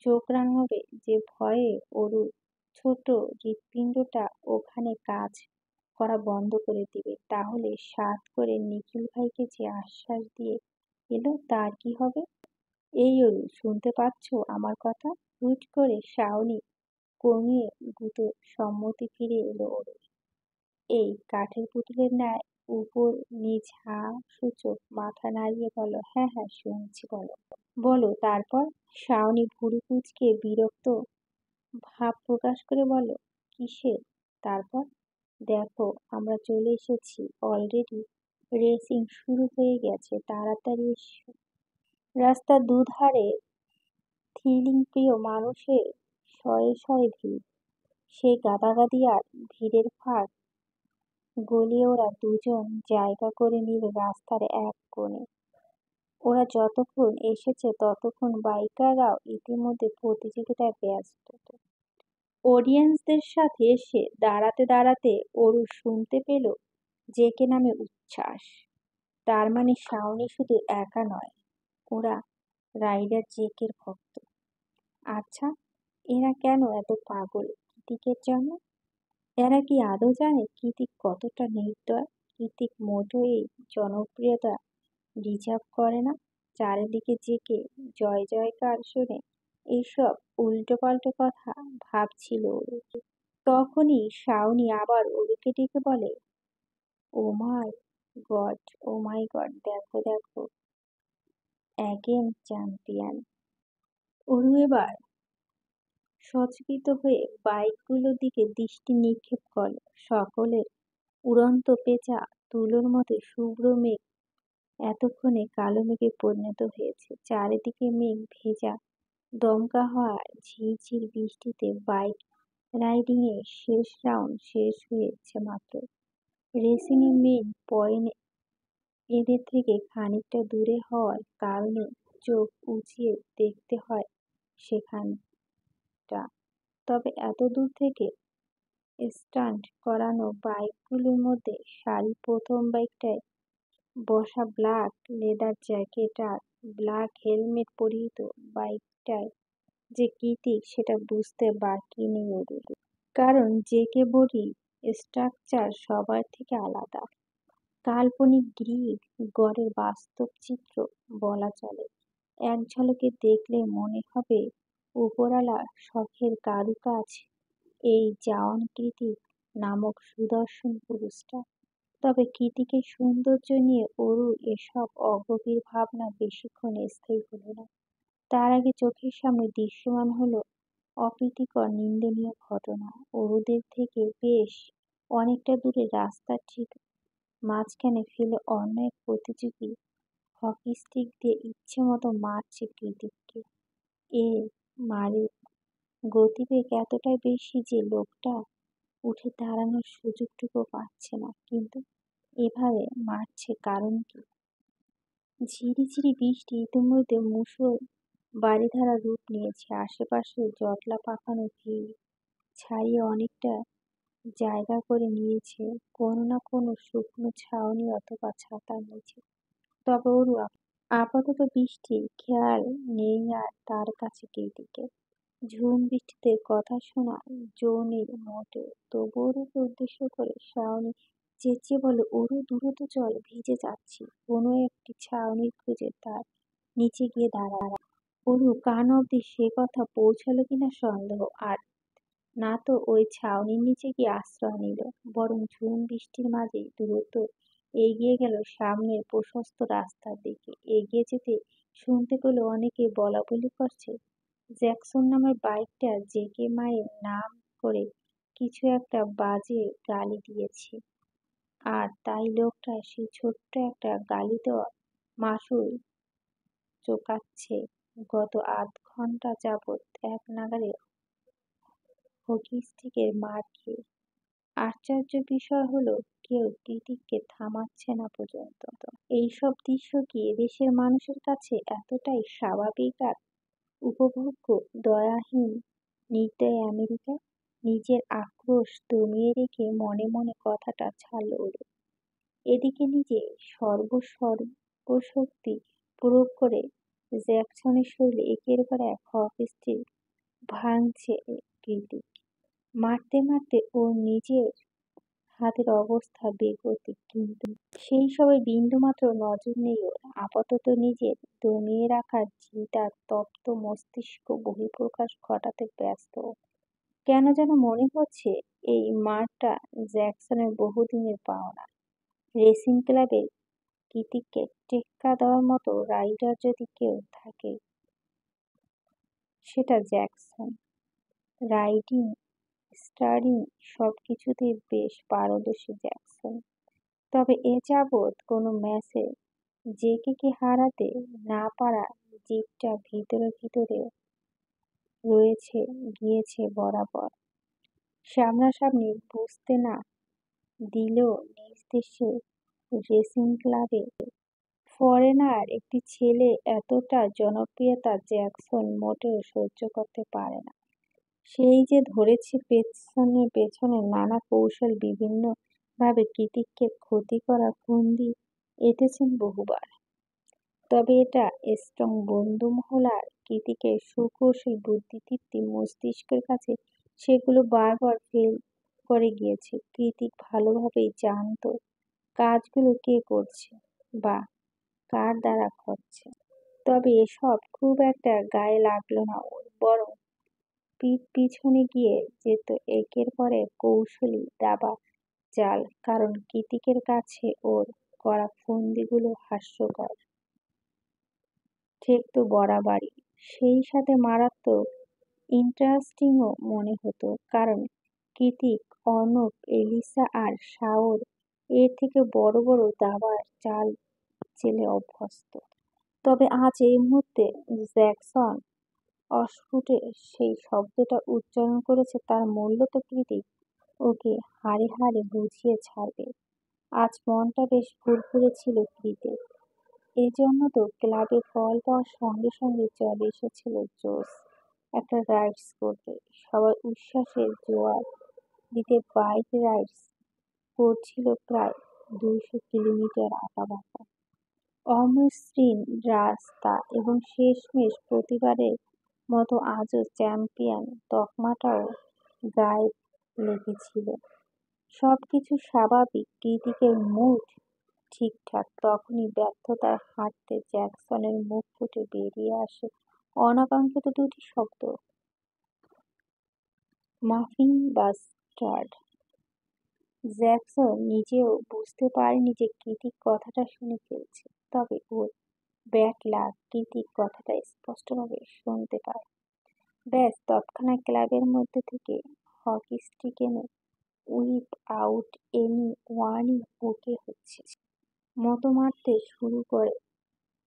চোখ রাঙাবে যে ভয়ে অরুর ছোট হৃৎপিণ্ডটা ওখানে কাজ করা বন্ধ করে দিবে। তাহলে সাধ করে নিখিল ভাইকে যে আশ্বাস দিয়ে এলো তার কি হবে? এই অরু, শুনতে পাচ্ছো আমার কথা? হুট করে শাওনি কমিয়ে গুঁতো সম্মতি ফিরে এলো ওর। এই কাঠের পুতুলের ন্যায় উপর নিচ হাঁ সূচক মাথা নাড়িয়ে বলল, হ্যাঁ হ্যাঁ শুনছি, বলো বলো তারপর। শাওনি ভুরু কুঁচকে বিরক্ত ভাব প্রকাশ করে বলল, কিসের তারপর? দেখো আমরা চলে এসেছি অলরেডি, রেসিং শুরু হয়ে গেছে, তাড়াতাড়ি এসো। রাস্তার দুধারে থ্রিলিং প্রিয় মানুষের শয়ে শয়ে ভিড়। সেই গাদাগাদি আর ভিড়ের ফাঁক গলিয়ে ওরা দুজন জায়গা করে নিল রাস্তার এক কোণে। ওরা যতক্ষণ এসেছে ততক্ষণ বাইকাররাও ইতিমধ্যে প্রতিযোগিতায় ব্যস্ত। অডিয়েন্সদের সাথে এসে দাঁড়াতে দাঁড়াতে অরু শুনতে পেল জেকে নামে উচ্ছ্বাস। তার মানে শাওনি শুধু একা নয়, ওরা রাইডার জেকের ভক্ত। আচ্ছা, এরা কেন এত পাগল কৃতিকের জন্য? এরা কি আদৌ জানে কৃতিক কতটা নির্দয়? কৃতিক মোটেও এই জনপ্রিয়তা ডিজার্ভ করে না। চারিদিকে জেকে জয় জয়কার শুনে এইসব উল্টোপাল্টো কথা ভাবছিল অরু। তখনই শাওনি আবার অরুকে ডেকে বলে, ও মাই গড, ও মাই গড, দেখো দেখো, অ্যাগেন চ্যাম্পিয়ন। অরু এবার সচকিত হয়ে বাইকগুলোর দিকে দৃষ্টি নিক্ষেপ করল। সকলের উড়ন্ত পেঁচা তুলোর মতো শুভ্র মেঘ এতক্ষণে কালো মেঘে পরিণত হয়েছে। চারিদিকে মেঘ ভেজা, দমকা হওয়া ঝিরঝির বৃষ্টিতে বাইক রাইডিং এর শেষ রাউন্ড শেষ হয়েছে মাত্র। রেসিং এর মেইন পয়েন্ট এদের থেকে খানিকটা দূরে হওয়ার কারণে চোখ উঁচিয়ে দেখতে হয় সেখানটা। তবে এত দূর থেকে স্টান্ট করানো বাইকগুলোর মধ্যে সারির প্রথম বাইকটায় বসা ব্ল্যাক লেদার জ্যাকেট আর ব্ল্যাক হেলমেট পরিহিত বাইকটায় যে কৃতিক সেটা বুঝতে বাকি নেই ওদের। কারণ জেকে বডি স্ট্রাকচার সবার থেকে আলাদা। কাল্পনিক গ্রিড গড়ের বাস্তব চিত্র বলা চলে। এক ঝলকে দেখলে মনে হবে উপরওয়ালা শখের কারুকাজ এই জওয়ান কৃতিক নামক সুদর্শন পুরুষটা। তবে কৃতিকের সৌন্দর্য নিয়ে অরুর এসব অগভীর ভাবনা বেশিক্ষণ স্থায়ী হলো না। তার আগে চোখের সামনে দৃশ্যমান হলো অপ্রীতিকর নিন্দনীয় ঘটনা। অরুদের থেকে বেশ অনেকটা দূরে রাস্তার ঠিক মাঝখানে ফেলে অন্য এক প্রতিযোগী হকি স্টিক দিয়ে ইচ্ছেমতো মারছে কৃতিককে। এর মারের গতিবেগ এতটাই বেশি যে লোকটা উঠে দাঁড়ানোর সুযোগটুকু পাচ্ছে না। কিন্তু এভাবে মারছে কারণ কি? ঝিরিঝিরি বৃষ্টি ইতিমধ্যে মুষল বারিধারা রূপ নিয়েছে। আশেপাশে জটলা পাকানো ভিড় ছাড়িয়ে অনেকটা জায়গা করে নিয়েছে কোনো না কোনো শুকনো ছাউনি অথবা ছাতার নিচে। তবে ওরু আপাতত বৃষ্টির খেয়াল নেই আর তার কাছে কৃতিকের। ঝুম বৃষ্টিতে কথা শোনা জো নেই মোটেও। তবু ওরুকে উদ্দেশ্য করে শাওনি চেঁচিয়ে বলে, অরু দ্রুত চল, ভিজে যাচ্ছি। কোনো একটি ছাউনির খুঁজে তার নিচে গিয়ে দাঁড়ায়। অরু কান অব্দি সে কথা পৌঁছালো কিনা সন্দেহ। আর না তো ওই ছাউনির নিচে গিয়ে আশ্রয় নিল, বরং ঝুম বৃষ্টির মাঝেই দ্রুত এগিয়ে গেল সামনের প্রশস্ত রাস্তার দিকে। এগিয়ে যেতে শুনতে পেল অনেকে বলাবলি করছে, জ্যাকসন নামের বাইকটা জেকে মায়ের নাম করে কিছু একটা বাজে গালি দিয়েছি, আর তাই লোকটা সেই ছোট্ট একটা গালি দেওয়া মাসুল চোকাচ্ছে। গত আধ ঘন্টা যাবৎ এক নাগাড়ে হকি স্টিকের মার খেয়ে। আশ্চর্য বিষয় হলো, কেউ কৃতিককে থামাচ্ছে না পর্যন্ত। এইসব দৃশ্য কি এদেশের মানুষের কাছে এতটাই স্বাভাবিক আর উপভোগ্য? দয়াহীন নির্দয় আমেরিকা নিজের আক্রোশ দমিয়ে রেখে মনে মনে কথাটা ছাড়ল ওর। এদিকে নিজে সর্বশক্তি প্রয়োগ করে জ্যাকসনের শরীরে একের পর এক হকি স্টিক ভাঙছে কৃতিক। মারতে মারতে ওর নিজের হাতের অবস্থা বেগতিক, কিন্তু সেই সবে বিন্দুমাত্র নজর নেই ওর। আপাতত নিজের দমিয়ে রাখা চিন্তার তপ্ত মস্তিষ্ক বহিঃপ্রকাশ ঘটাতে ব্যস্ত ও। কেন যেন মনে হচ্ছে এই মারটা জ্যাকসনের বহুদিনের পাওনা। রেসিং ক্লাবের কৃতিককে টেক্কা দেওয়ার মতো রাইডার যদি কেউ থাকে, সেটা জ্যাকসন। রাইডিং, স্টারিং সবকিছুতেই বেশ পারদর্শী জ্যাকসন। তবে এ যাবৎ কোনো ম্যাচে জেকেকে হারাতে না পারা জিদটা ভিতরে ভিতরে রয়েছে গিয়েছে বরাবর। সামনাসামনি বুঝতে না দিলেও নিজ দেশের রেসিং ক্লাবে ফরেনার একটি ছেলে এতটা জনপ্রিয়তা জ্যাকসন মোটেও সহ্য করতে পারে না। সেই যে ধরেছে পেছনে পেছনে নানা কৌশল বিভিন্ন ভাবে কৃতিককে ক্ষতি করার ফন্দি এঁটেছেন বহুবার। তবে এটা স্ট্রং বন্ধু মহলার কৃতিকের সুকৌশল বুদ্ধিদীপ্তি মস্তিষ্কের কাছে সেগুলো বারবার ফেল করে গিয়েছে। কৃতিক ভালোভাবেই জানতো কাজগুলো কে করছে বা কার দ্বারা হচ্ছে। তবে এসব খুব একটা গায়ে লাগলো না ওর, বরং পিঠ পিছনে গিয়ে যেত একের পর এক কৌশলী দাবা চাল। কারণ কৃতিকের কাছে ওর করা ফন্দিগুলো হাস্যকর ঠেকতো বরাবরই, সেই সাথে মারাত্মক ইন্টারেস্টিংও মনে হতো। কারণ কৃতিক, অর্ণব, এলিসা আর শাওর এর থেকে বড় বড় দাবার চাল চেলে অভ্যস্ত। তবে আজ এই মুহূর্তে জ্যাকসন অস্ফুটে সেই শব্দটা উচ্চারণ করেছে, তার মূল্য তো কৃতিক ওকে হাড়ে হাড়ে বুঝিয়ে ছাড়বে। আজ মনটা বেশ ফুরফুরে ছিল কৃতিক। এজন্য তো ক্লাবে ফল পাওয়ার সঙ্গে সঙ্গে চলে এসেছিল জোস একটা রাইডস করতে। সবাই উচ্ছ্বাসের জোয়ার দিতে বাইক রাইডস করছিল প্রায় 200 কিলোমিটার আঁকাবাঁকা অমসৃণ রাস্তা, এবং শেষমেশ প্রতিবারের মতো আজও চ্যাম্পিয়ন তকমাটাও গায়ে লেগেছিল। সবকিছু স্বাভাবিক, কৃতিকের মুড ঠিকঠাক। তখনই ব্যর্থতার হাঁটতে জ্যাকসনের মুখ ফুটে বেরিয়ে আসে অনাকাঙ্ক্ষিত দুটি শব্দ, মাফিং বাস্টার্ড। জ্যাকসন নিজেও বুঝতে পারেনি যে কৃতিক কথাটা শুনে ফেলছে। তবে ওর ব্যাড লাক, কৃতিক কথাটা স্পষ্টভাবে শুনতে পায়। ব্যাস তৎক্ষণাৎ ক্লাবের মধ্যে থেকে হকি স্টিক এনে উইথ আউট এনি ওয়ার্নিং ওকে হচ্ছে মতো মারতে শুরু করে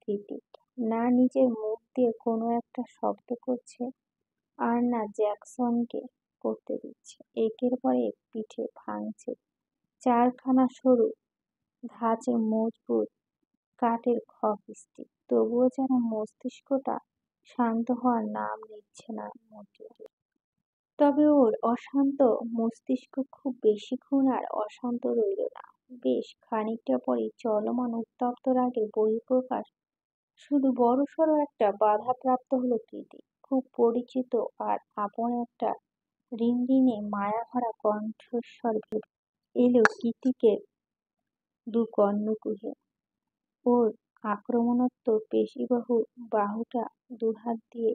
কৃতিক। না নিজের মুখ দিয়ে কোনো একটা শব্দ করছে, আর না জ্যাকসনকে করতে দিচ্ছে। একের পর এক পিঠে ভাঙছে চারখানা সরু ধাঁচের মজবুত কাঠের হকি স্টিক। তবুও যেন মস্তিষ্কটা শান্ত হওয়ার নাম নিচ্ছে না মোটেও। তবে ওর অশান্ত মস্তিষ্ক খুব বেশিক্ষণ আর অশান্ত রইল না। বেশ খানিকটা পরেই চলমান উত্তপ্ত রাগের বহিঃপ্রকাশ শুধু বড়সড় একটা বাধাপ্রাপ্ত হলো কৃতিক। খুব পরিচিত আর আপন একটা রিনরিনে মায়াভরা কণ্ঠস্বর এলো কৃতিকের দু কর্ণকুহে। ওর আক্রমণাত্মক পেশিবাহু বাহুটা দুহাত দিয়ে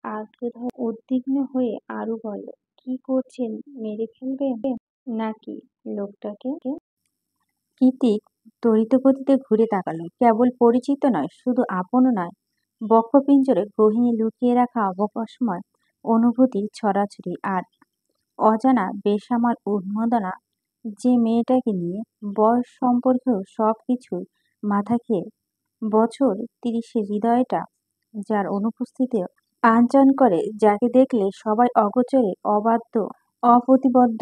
আঁকড়ে ধরে উদ্বিগ্ন হয়ে আরু বলল, কি করছেন? মেরে ফেলবেন নাকি লোকটাকে? কৃতিক তড়িৎগতিতে ঘুরে তাকালো। কেবল পরিচিত নয়, শুধু আপনও নয়, বক্ষপিঞ্জরে গহীনে লুকিয়ে রাখা অবকাশময় অনুভূতির ছড়াছড়ি। আর অজানা বেসামাল উন্মাদনা, যে মেয়েটাকে নিয়ে বয়স সম্পর্কেও সব কিছু মাথা খেয়ে বছর ৩০-এর হৃদয়টা, যার অনুপস্থিতিতে আনচান করে, যাকে দেখলে সবাই অগোচরে অবাধ্য অপ্রতিবদ্ধ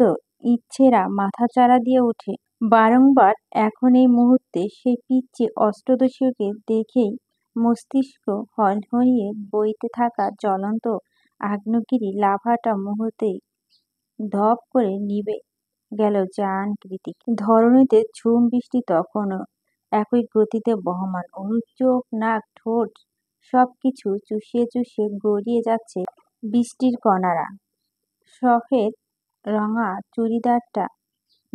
ইচ্ছেরা মাথাচাড়া দিয়ে ওঠে বারংবার। এখন এই মুহূর্তে সেই পিচ্চি অষ্টদশীয়কে দেখেই মস্তিষ্ক হনহনিয়ে বইতে থাকা জ্বলন্ত আগ্নেয়গিরি লাভাটা মুহূর্তেই ধপ করে নিভে গেল জান কৃতিক। ধরণীতে ঝুম বৃষ্টি তখনও একই গতিতে বহমান। অরুর চোখ, নাক, ঠোঁট সবকিছু চুষিয়ে চুষিয়ে গড়িয়ে যাচ্ছে বৃষ্টির কণারা। সফেদ রঙা চুড়িদারটা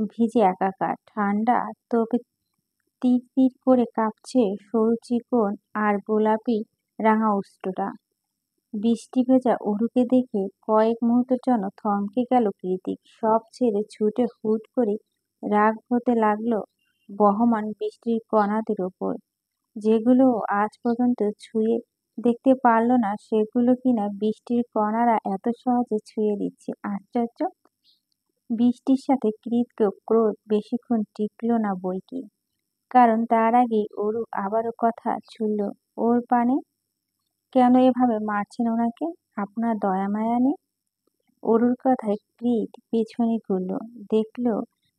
ভিজে একাকার। ঠান্ডা তোপে তীর তীর করে কাঁপছে সরু চিকন আর গোলাপি রাঙা ওষ্ঠটা। বৃষ্টি ভেজা অরুকে দেখে কয়েক মুহূর্তের জন্য থমকে গেল কৃতিক। সব ছেড়ে ছুটে হুট করে রাগ হতে লাগলো বহমান বৃষ্টির কণাদের ওপর, যেগুলো আজ পর্যন্ত ছুঁয়ে দেখতে পারল না, সেগুলো কিনা বৃষ্টির কণারা এত সহজে ছুঁয়ে দিচ্ছে। আশ্চর্য! বৃষ্টির সাথে কৃতকেও ক্রোধ বেশিক্ষণ টিকল না বৈকি, কারণ তার আগেই অরু আবারও কথা ছুড়ল ওর পানে। কেন এভাবে মারছেন ওনাকে? আপনার দয়া মায়া নেই? অরুর কথায় কৃত পেছনে ঘুরল, দেখল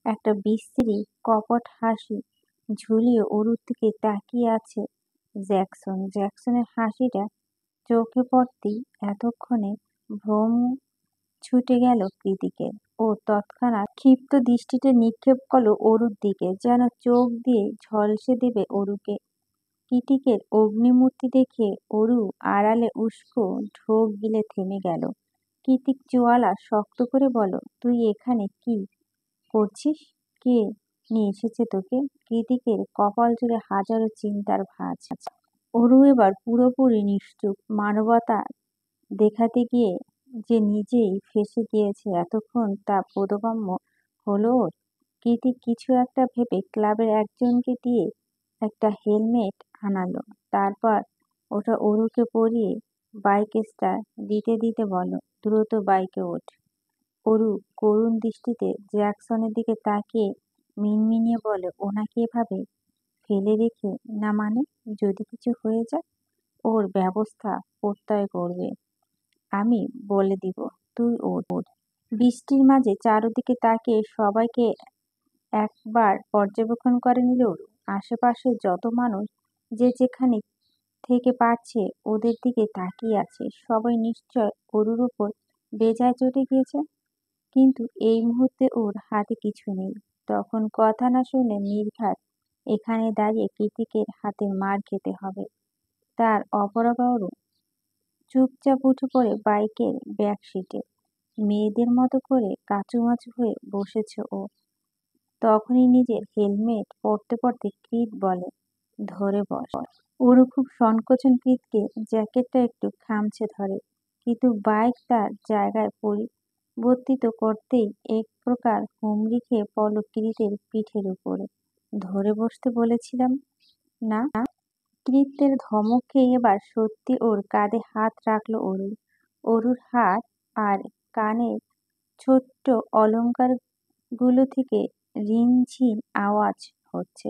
একটা বিশ্রী কপট হাসি ঝুলিয়ে অরুর দিকে তাকিয়ে আছে জ্যাকসন। জ্যাকসনের হাসিটা চোখে পড়তেই এতক্ষণে ভ্রম ছুটে গেল কৃতিকের। ও তৎক্ষণাৎ ক্ষিপ্ত দৃষ্টিতে নিক্ষেপ করল অরুর দিকে, যেন চোখ দিয়ে ঝলসে দেবে অরুকে। কৃতিকের অগ্নিমূর্তি দেখে অরু আড়ালে উস্কো ঢোক গিলে থেমে গেল। কৃতিক চোয়ালা শক্ত করে বলল, তুই এখানে কি করছিস? কে নিয়ে এসেছে তোকে? কৃতিকের কপাল জুড়ে হাজারো চিন্তার ভাঁজ। অরু এবার পুরোপুরি নিশ্চুপ। মানবতা দেখাতে গিয়ে যে নিজেই ফেঁসে গিয়েছে এতক্ষণ তা বোধগম্য হলো ওর। কৃতিক কিছু একটা ভেবে ক্লাবের একজনকে দিয়ে একটা হেলমেট আনালো। তারপর ওটা অরুকে পরিয়ে বাইক স্টার্ট দিতে দিতে বলল, দ্রুত বাইকে ওঠ। অরু করুণ দৃষ্টিতে জ্যাকসনের দিকে তাকিয়ে মিনমিনিয়ে বলে, ওনাকে এভাবে ফেলে রেখে? না মানে, যদি কিছু হয়ে যায়? ওর ব্যবস্থা প্রত্যয় করবে, আমি বলে দিব। তুই ওঠ। বৃষ্টির মাঝে চারদিকে তাকিয়ে সবাইকে একবার পর্যবেক্ষণ করে নিল অরু। আশেপাশে যত মানুষ যে যেখানে থেকে পারছে ওদের দিকে তাকিয়ে আছে, সবাই নিশ্চয় অরুর উপর বেজায় চটে গিয়েছে। কিন্তু এই মুহূর্তে ওর হাতে কিছু নেই। তখন কথা না শুনে নির্ঘাত এখানে দাঁড়িয়ে কৃতিকের হাতে মার খেতে হবে। তার অপরাগা অরু চুপচাপ উঠে পড়ে বাইকের ব্যাক সিটে। মেয়েদের মতো করে কাঁচুমাচু হয়ে বসেছে ও। তখনই নিজের হেলমেট পরতে পরতে কৃত বলে, ধরে বস। অরু খুব সংকোচন কৃতকে জ্যাকেটটা একটু খামচে ধরে, কিন্তু বাইক তার জায়গায় পরিবর্তিত করতেই এক প্রকার হুমড়ি খেয়ে পড়ল কৃতের পিঠের উপরে। ধরে বসতে বলেছিলাম না? কৃত্যের ধমক খেয়ে এবার সত্যি ওর কাঁধে হাত রাখল অরু। অরুর হাত আর কানের ছোট্ট অলংকারগুলো থেকে রিনঝিন আওয়াজ হচ্ছে।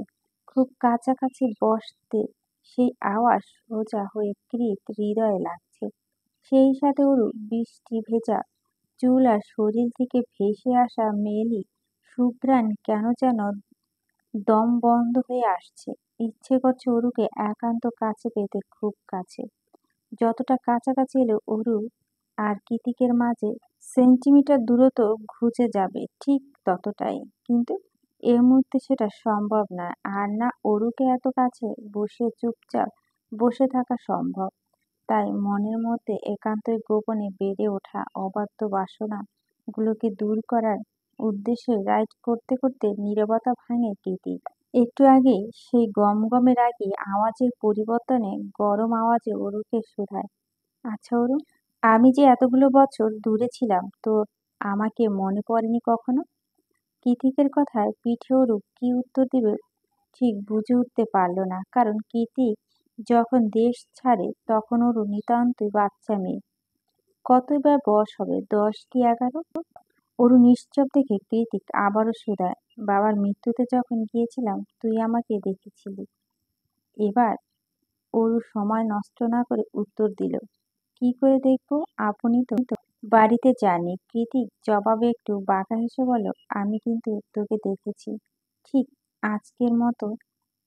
খুব কাছাকাছি বসতে সেই আওয়াজ সোজা হয়ে কৃত হৃদয়ে লাগছে। সেই সাথে অরু বৃষ্টি ভেজা চুল আর শরীর থেকে ভেসে আসা মেলি সুঘ্রাণ কেন যেন দম বন্ধ হয়ে আসছে। ইচ্ছে করছে অরুকে একান্ত কাছে পেতে, খুব কাছে। যতটা কাছাকাছি এলে অরু আর কৃতিকের মাঝে সেন্টিমিটার দূরত্ব ঘুচে যাবে, ঠিক ততটাই। কিন্তু এই মুহূর্তে সেটা সম্ভব নয়। আর না অরুকে এত কাছে বসে চুপচাপ বসে থাকা সম্ভব। তাই মনের মধ্যে একান্তই গোপনে বেড়ে ওঠা অবাধ্য বাসনা গুলোকে দূর করার উদ্দেশ্যে রাইড করতে করতে নীরবতা ভাঙে কৃতিক। একটু আগেই সেই গমগমে রাগী আওয়াজের পরিবর্তনে গরম আওয়াজে অরুকে শুধায়, আচ্ছা অরু, আমি যে এতগুলো বছর দূরে ছিলাম, তো আমাকে মনে পড়েনি কখনো? কৃতিকের কথায় পিঠে অরু কি উত্তর দেবে ঠিক বুঝে উঠতে পারল না, কারণ কৃতিক যখন দেশ ছাড়ে তখন অরু নিতান্তই বাচ্চা মেয়ে। কতই বা বয়স হবে, 10 কি 11? অরু নিশ্চুপ দেখে কৃতিক আবারও শুধায়, বাবার মৃত্যুতে যখন গিয়েছিলাম তুই আমাকে দেখেছিলি। এবার অরু সময় নষ্ট না করে উত্তর দিল, কি করে দেখবো, আপনি তো বাড়িতে যাননি। কৃতিক জবাবে একটু বাঁকা হেসে বলল, আমি কিন্তু তোকে দেখেছি, ঠিক আজকের মতো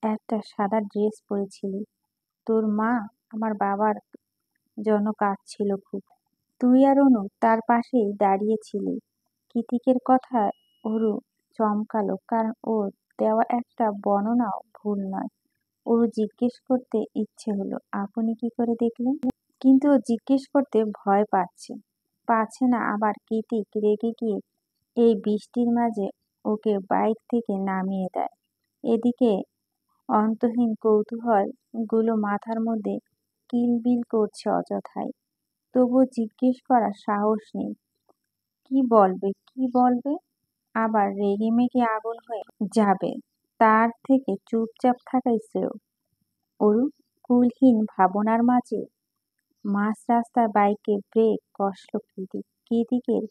একটা সাদা ড্রেস পরেছিলি। তোর মা আমার বাবার জন্য কাঁদছিল খুব। তুই আর অনু তার পাশেই দাঁড়িয়েছিলি। কৃতিকের কথায় অরু চমকালো, কারণ ওর দেওয়া একটা বর্ণনাও ভুল নয়। ওর জিজ্ঞেস করতে ইচ্ছে হলো, আপনি কি করে দেখলেন? কিন্তু ও জিজ্ঞেস করতে ভয় পাচ্ছে না। আবার কৃতিক রেগে গিয়ে এই বৃষ্টির মাঝে ওকে বাইক থেকে নামিয়ে দেয়। এদিকে অন্তহীন কৌতূহল গুলো মাথার মধ্যে কিলবিল করছে অযথাই, তবুও জিজ্ঞেস করার সাহস নেই। কি বলবে? আবার রেগেমেগে আগুন হয়ে যাবে। তার থেকে চুপচাপ থাকাই শ্রেয়। অরু কুলহীন ভাবনার মাঝ রাস্তায় বাইকে ব্রেক কষল কৃতিক। কৃতিকের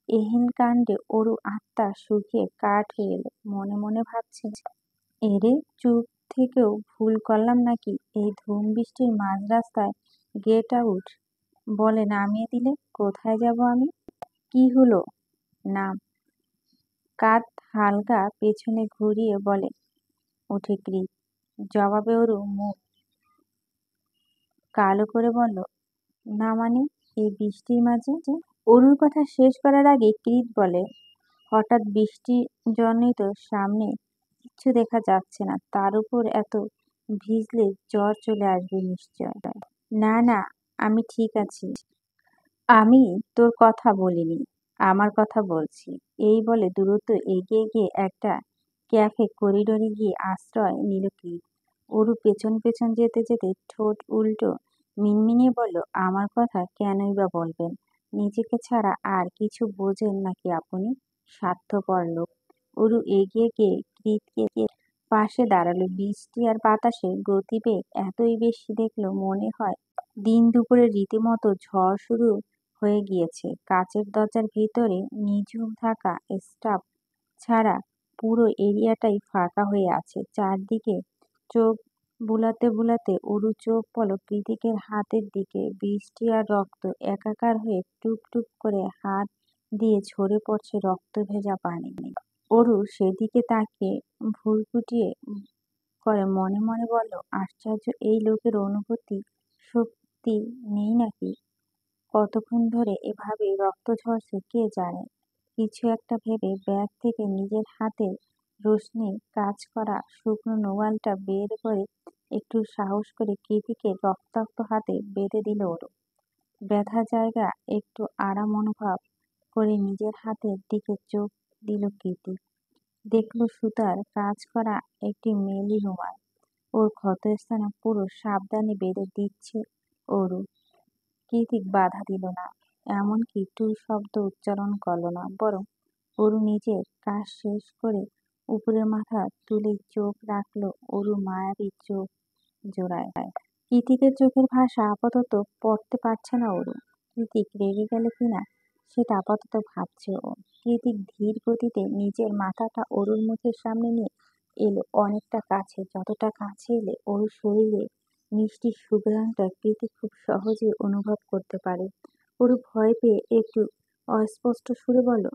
এহেন কাণ্ডে অরু আত্মা শুকিয়ে কাঠ হয়ে এলো। মনে মনে ভাবছে, এরে চুপ থেকেও ভুল করলাম নাকি? এই ধুম বৃষ্টির মাঝ রাস্তায় গেট আউট বলে নামিয়ে দিলে কোথায় যাব আমি? কি হলো? নাম। কাঁধ হালকা পেছনে ঘুরিয়ে বলে ওঠে কৃত। জবাবে অরু মুখ কালো করে বলল, না মানে, এই বৃষ্টির মাঝে? অরুর কথা শেষ করার আগে কৃত বলে, হঠাৎ বৃষ্টির জন্যই তো, সামনে কিচ্ছু দেখা যাচ্ছে না, তার উপর এত ভিজলে জ্বর চলে আসবে নিশ্চয়। না না, আমি ঠিক আছি। আমি তোর কথা বলিনি, আমার কথা বলছি। এই বলে দ্রুত এগিয়ে গিয়ে একটা ক্যাফে করিডোরে গিয়ে আশ্রয় নিল কৃত। অরু পেছন পেছন যেতে যেতে ঠোঁট উল্টো মিনমিনিয়ে বলল, আমার কথা কেনই বা বলবেন? নিজেকে ছাড়া আর কিছু বোঝেন নাকি আপনি? স্বার্থপর লোক। অরু এগিয়ে গিয়ে কৃতকে পাশে দাঁড়ালো। বৃষ্টি আর বাতাসের গতিবেগ এতই বেশি দেখলো মনে হয় দিন দুপুরে রীতিমতো ঝড় শুরু হয়ে গিয়েছে। কাচের দরজার ভিতরে নিঝুম থাকা স্টাফ ছাড়া পুরো এরিয়াটাই ফাঁকা হয়ে আছে। চারদিকে চোখ বুলাতে বুলাতে অরু চোখ পড়ল কৃতিকের হাতের দিকে। বৃষ্টি আর রক্ত একাকার হয়ে টুপ টুপ করে হাত দিয়ে ঝরে পড়ছে রক্ত ভেজা পানি। অরু সেদিকে তাকিয়ে ভ্রু কুঁচকে করে মনে মনে বলল, আশ্চর্য, এই লোকের অনুভূতি শক্তি নেই নাকি? কতক্ষণ ধরে এভাবেই রক্ত ঝরছে কে জানে। কিছু একটা ভেবে ব্যাগ থেকে নিজের হাতের রোশনি কাজ করা শুকনো নোয়ালটা বের করে একটু সাহস করে কৃতিকের রক্তাক্ত হাতে বেঁধে দিল ওরু। ব্যথা জায়গা একটু আরাম অনুভব করে নিজের হাতের দিকে চোখ দিল কৃতিক। দেখল সুতার কাজ করা একটি মেলি রুমাল ওর ক্ষতস্থানে পুরো সাবধানে বেঁধে দিচ্ছে অরু। কৃতিক বাধা দিল না, এমনকি টু শব্দ উচ্চারণ করল না, বরং অরু নিজের কাজ শেষ করে উপরের মাথা তুলে চোখ রাখল অরুর মায়াবী চোখ জোড়ায়। কৃতিকের চোখের ভাষা আপাতত পড়তে পারছে না অরু। কৃতিক রেগে গেল কিনা সেটা আপাতত ভাবছে ও। কৃতিক ধীর গতিতে নিজের মাথাটা অরুর মুখের সামনে নিয়ে এলো অনেকটা কাছে, যতটা কাছে এলে অরুর শরীরে মিষ্টি সুঘ্রাণটা কৃতিক খুব সহজেই অনুভব করতে পারে। অরু ভয় পেয়ে একটু অস্পষ্ট সুরে বলল,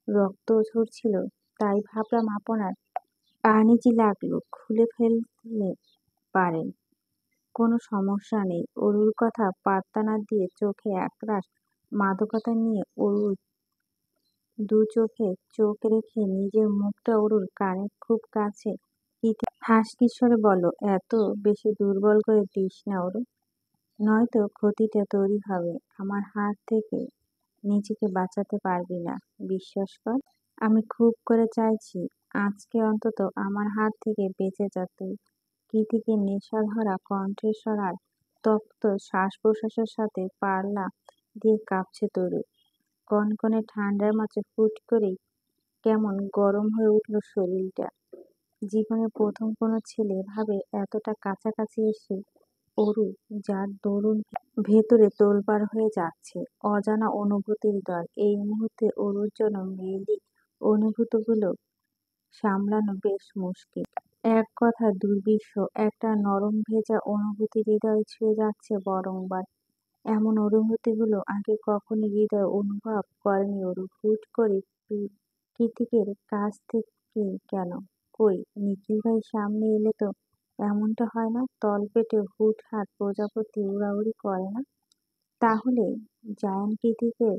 রক্ত ঝরছিল, তাই ভাবলাম আপনার আনিজি লাগলো, খুলে ফেললে পারেন, কোনো সমস্যা নেই। অরুর কথা পাত্তা না দিয়ে চোখে একরাশ মাদকতা নিয়ে অরুর দু চোখে চোখ রেখে নিজের মুখটা অরুর কানের খুব কাছে কৃতিক হাসকির স্বরে বলল, এত বেশি দুর্বল করে দিস না অরু, নয়তো ক্ষতিটা তৈরি হবে। আমার হাত থেকে নিজেকে বাঁচাতে পারবি না, বিশ্বাস কর। আমি খুব করে চাইছি আজকে অন্তত আমার হাত থেকে বেঁচে যা তুই। কৃতিকের নেশাধরা কণ্ঠস্বর আর তপ্ত শ্বাস প্রশ্বাসের সাথে পাল্লা দিয়ে কাঁপছে তরু। কনকনে ঠান্ডার মাঝে হুট করেই কেমন গরম হয়ে উঠল শরীরটা। জীবনে প্রথম কোনো ছেলে এভাবে এতটা কাছাকাছি এসে অরু, যার দরুন ভেতরে তোলপাড় হয়ে যাচ্ছে অজানা অনুভূতির দল। এই মুহূর্তে অরুর জন্য মেয়েলি অনুভূতিগুলো সামলানো বেশ মুশকিল। এক কথা দুর্বিষহ একটা নরম ভেজা অনুভূতি হৃদয় ছুঁয়ে যাচ্ছে বারংবার। এমন অনুভূতিগুলো আগে কখনো হৃদয় অনুভব করেনি অরু। হুট করে কৃতিকের কাছ থেকে কেন? কই, নিখিল ভাই সামনে এলে তো এমনটা হয় না। তলপেটে হুটহাট প্রজাপতি উড়াউড়ি করে না। তাহলে জায়ান কৃতিকের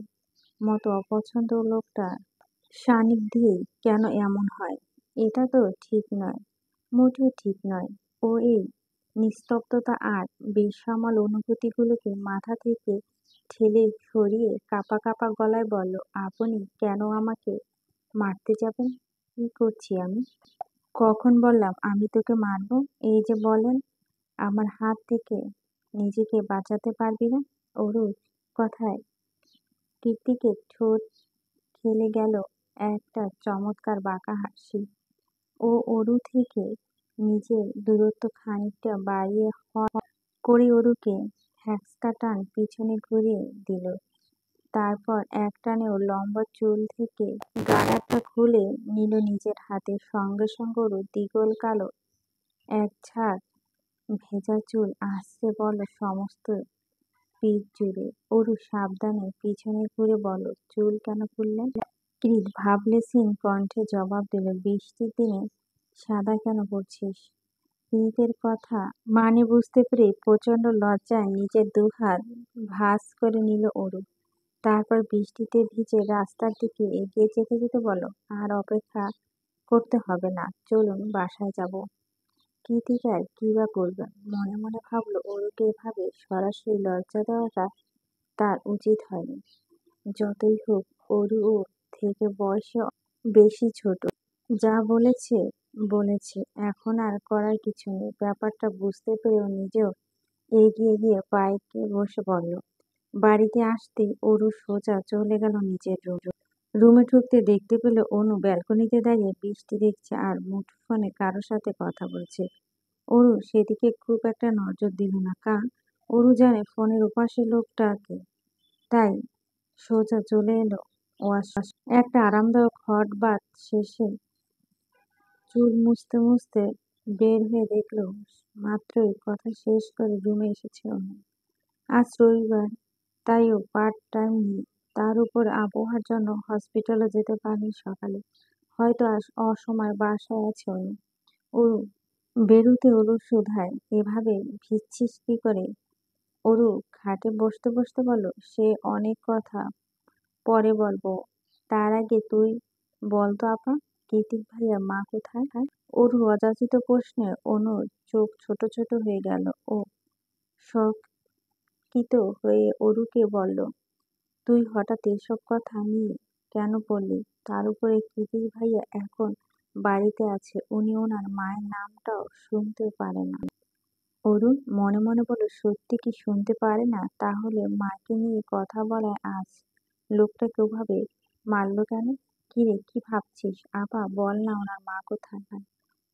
মতো অপছন্দ লোকটার সান্নিধ্যেই কেন এমন হয়? এটা তো ঠিক নয়, মোটেও ঠিক নয়। ও এই নিস্তব্ধতা আর বেসামাল অনুভূতিগুলোকে মাথা থেকে ঠেলে সরিয়ে কাঁপা কাঁপা গলায় বলল, আপনি কেন আমাকে মারতে যাবেন? কি করছি আমি? কখন বললাম আমি তোকে মারবো? এই যে বলেন আমার হাত থেকে নিজেকে বাঁচাতে পারবি না। অরুর কথায় কৃতিকের ঠোঁট খেলে গেল একটা চমৎকার বাঁকা হাসি। ও অরু থেকে নিজের দূরত্ব খানিকটা বাড়িয়ে করে অরুকে হ্যাঁচকা টান পিছনে ঘুরিয়ে দিল। তারপর একটানে ওর লম্বা চুল থেকে গাড়ারটা খুলে নিল নিজের হাতে। সঙ্গে সঙ্গে অরু দ্বিগল কালো এক ঝাঁক ভেজা চুল আছড়ে পড়ল সমস্ত পিঠ জুড়ে। অরু সাবধানে পিছনে ঘুরে বলল, চুল কেন খুললেন? কৃত ভাবলেশহীন কণ্ঠে জবাব দিল, বৃষ্টির দিনে সাদা কেন পরছিস? কৃতের কথা মানে বুঝতে পেরে প্রচণ্ড লজ্জায় নিজের দুহাত ভাঁজ করে নিল অরু। তারপর বৃষ্টিতে ভিজে রাস্তার দিকে এগিয়ে যেতে যেতে বলল, আর অপেক্ষা করতে হবে না, চলুন বাসায় যাব। কৃতিক আর কি বা করবে? মনে মনে ভাবল অরুকে এভাবে সরাসরি লজ্জা দেওয়াটা তার উচিত হয়নি। যতই হোক অরু ওর থেকে বয়সে বেশি ছোট। যা বলেছে বলেছে, এখন আর করার কিছু নেই। ব্যাপারটা বুঝতে পেরেও নিজেও এগিয়ে গিয়ে বাইকে বসে পড়ল। বাড়িতে আসতেই অরু সোজা চলে গেল নিজের রুমে। ঢুকতে দেখতে পেল অনু ব্যালকনিতে দাঁড়িয়ে বৃষ্টি দেখছে আর মুঠোফোনে কারো সাথে কথা বলছে। অরু সেদিকে খুব একটা নজর দিল না, কারণ অরু জানে ফোনের ওপাশে লোকটাকে। তাই সোজা চলে এলো ওয়াশ। একটা আরামদায়ক হট বাথ শেষে চুল মুছতে মুছতে বের হয়ে দেখল মাত্রই কথা শেষ করে রুমে এসেছে অনু। আজ রবিবার, তাই ও পার্ট টাইম নেই। তার উপর আবহাওয়ার জন্য হসপিটালে যেতে পারেনি সকালে। হয়তো অসময়ে বাসায় আছে অনু। অরু বেরুতে অরু শুধায়, এভাবে ভিজছিস কি করে? অরু খাটে বসতে বসতে বলল, সে অনেক কথা পরে বলবো, তার আগে তুই বলতো আপা, কৃতিক ভাইয়া মা কোথায়? অরু অযাচিত প্রশ্নে অনুর চোখ ছোট ছোট হয়ে গেল। ও শঙ্কিত হয়ে অরুকে বলল, তুই হঠাৎ এসব কথা নিয়ে কেন বললি? তার উপরে কৃতিক ভাইয়া এখন বাড়িতে আছে, উনি ওনার মায়ের নামটাও শুনতে পারে না। অরু মনে মনে বলল, সত্যি কি শুনতে পারে না? তাহলে মাকে নিয়ে কথা বলায় আজ লোকটাকে ওভাবে মারলো কেন? কিরে, কি ভাবছিস? আপা বল না, ওনার মা কোথায়?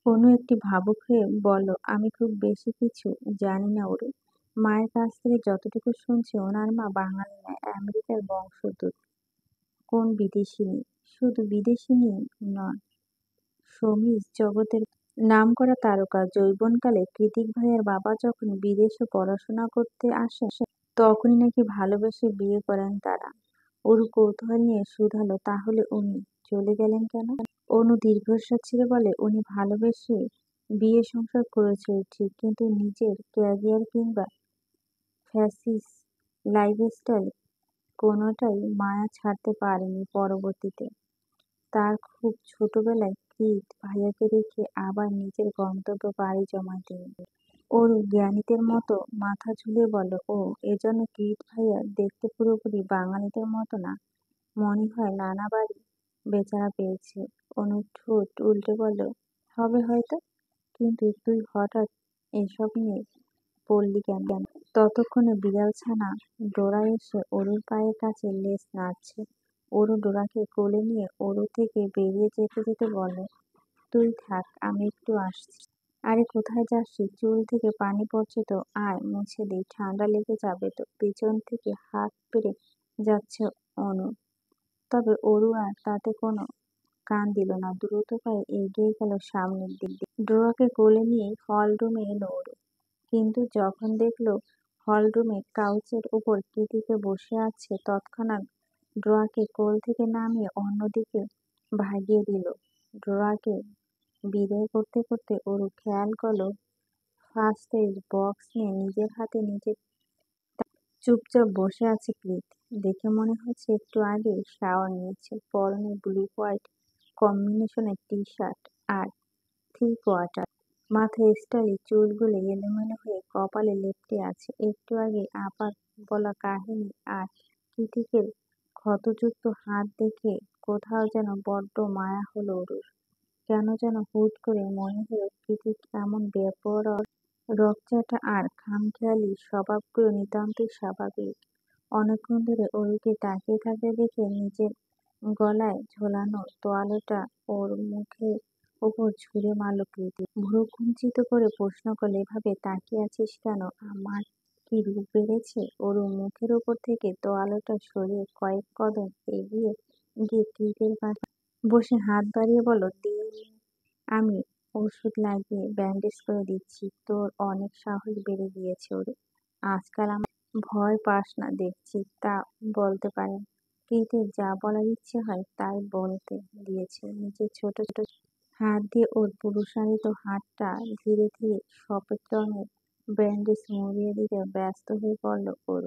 অনু একটি ভাবুক হয়ে বলল, আমি খুব বেশি কিছু জানি না অরু। মায়ের কাছ থেকে যতটুকু শুনছি ওনার মা বাঙালি নয়, আমেরিকার বংশোদ্ভূত কোন বিদেশিনী। শুধু বিদেশিনী নন, শোবিজ জগতের নামকরা তারকা। যৌবনকালে কৃতিক ভাইয়ের বাবা যখন বিদেশে পড়াশোনা করতে আসেন তখনই নাকি ভালোবেসে বিয়ে করেন তারা। অরু কৌতূহল নিয়ে শুধালো, তাহলে উনি চলে গেলেন কেন? অনু দীর্ঘশ্বাস ছেড়ে বলে, উনি ভালোবেসে বিয়ে সংসার করেছে ঠিক, কিন্তু নিজের ক্যারিয়ার কিংবা ফ্যাসিস লাইফস্টাইল কোনোটাই মায়া ছাড়তে পারেনি। পরবর্তীতে তার খুব ছোটবেলায় কৃত ভাইয়াকে রেখে আবার নিজের গন্তব্যে পাড়ি জমান তিনি। ওর জ্ঞানীদের মতো মাথা ঝুলিয়ে বলল, ও এজন্য কৃত ভাইয়া দেখতে পুরোপুরি বাঙালিদের মতো না, মনে হয় নানা বাড়ি বেচারা পেয়েছে। অনু ঠোঁট উল্টে বলল, হবে হয়তো, কিন্তু তুই হঠাৎ এসব নিয়ে পড়লি কেন? ততক্ষণে বিড়াল ছানা ডোরা এসে অরুর পায়ের কাছে লেজ নাড়ছে। অরু ডোরাকে কোলে নিয়ে অরু থেকে বেরিয়ে যেতে যেতে বলল, তুই থাক, আমি একটু আসছি। আরে কোথায় যাচ্ছি? চুল থেকে পানি পড়ছে তো, আয় মুছে দিই, ঠান্ডা লেগে যাবে তো। পেছন থেকে হাত পেরে যাচ্ছে অনু। তবে অরু আর তাতে কোনো কান দিল না, দ্রুত পায়ে এগিয়ে গেল সামনের দিকে। ড্রোয়াকে কোলে নিয়ে হল রুমে এলো অরু। কিন্তু যখন দেখলো হল রুমে কাউচের উপর কৃতিকে বসে আছে, তৎক্ষণাৎ ড্রোয়াকে কোল থেকে নামিয়ে অন্যদিকে ভাগিয়ে দিল। ড্রোয়াকে বিদায় করতে করতে অরু খেয়াল করলো ফার্স্ট এড বক্স নিয়ে নিজের হাতে নিজে চুপচাপ বসে আছে কৃতি। দেখে মনে হচ্ছে একটু আগে শাওয়ার নিয়েছে। পরনে ব্লু হোয়াইট কম্বিনেশনের টি শার্ট আর থ্রি কোয়ার্টার। মাথায় স্টাইলি চুলগুলো এলোমেলো হয়ে কপালে লেপ্টে আছে। একটু আগে আপার বলা কাহিনী আর কৃতিকের ক্ষতযুক্ত হাত দেখে কোথাও যেন বড্ড মায়া হলো অরুর। কেন যেন হুট করে মনে হলো কৃতিক এমন বেপরোয়া রকচটা আর খামখেয়ালি স্বভাবগুলো নিতান্তই স্বাভাবিক। অনেকক্ষণ ধরে অরুকে তাকিয়ে থাকতে দেখে নিজের গলায় ঝোলানো তোয়ালেটা ওর মুখের উপর ছুঁড়ে মারল কৃতি। ভ্রু কুঞ্চিত করে প্রশ্ন করল, এভাবে তাকিয়ে আছিস কেন? আমার কি রূপ বেড়েছে? অরু মুখের উপর থেকে তোয়ালেটা সরিয়ে কয়েক কদম এগিয়ে গিয়ে কৃতির পাশে বসে হাত বাড়িয়ে বলল, দিন আমি ওষুধ লাগিয়ে ব্যান্ডেজ করে দিচ্ছি। তোর অনেক সাহস বেড়ে গিয়েছে অরু। আজকাল আমার ভয় পাস না দেখছি, তা বলতে পারেন। কৃতির যা বলার ইচ্ছে হয় তাই বলতে দিয়েছে। নিজের ছোট ছোট হাত দিয়ে ওর পুরুষালিত হাতটা ধীরে ধীরে সফেদ রঙের ব্যান্ডেজ মুড়িয়ে দিতে ব্যস্ত হয়ে পড়ল ওর।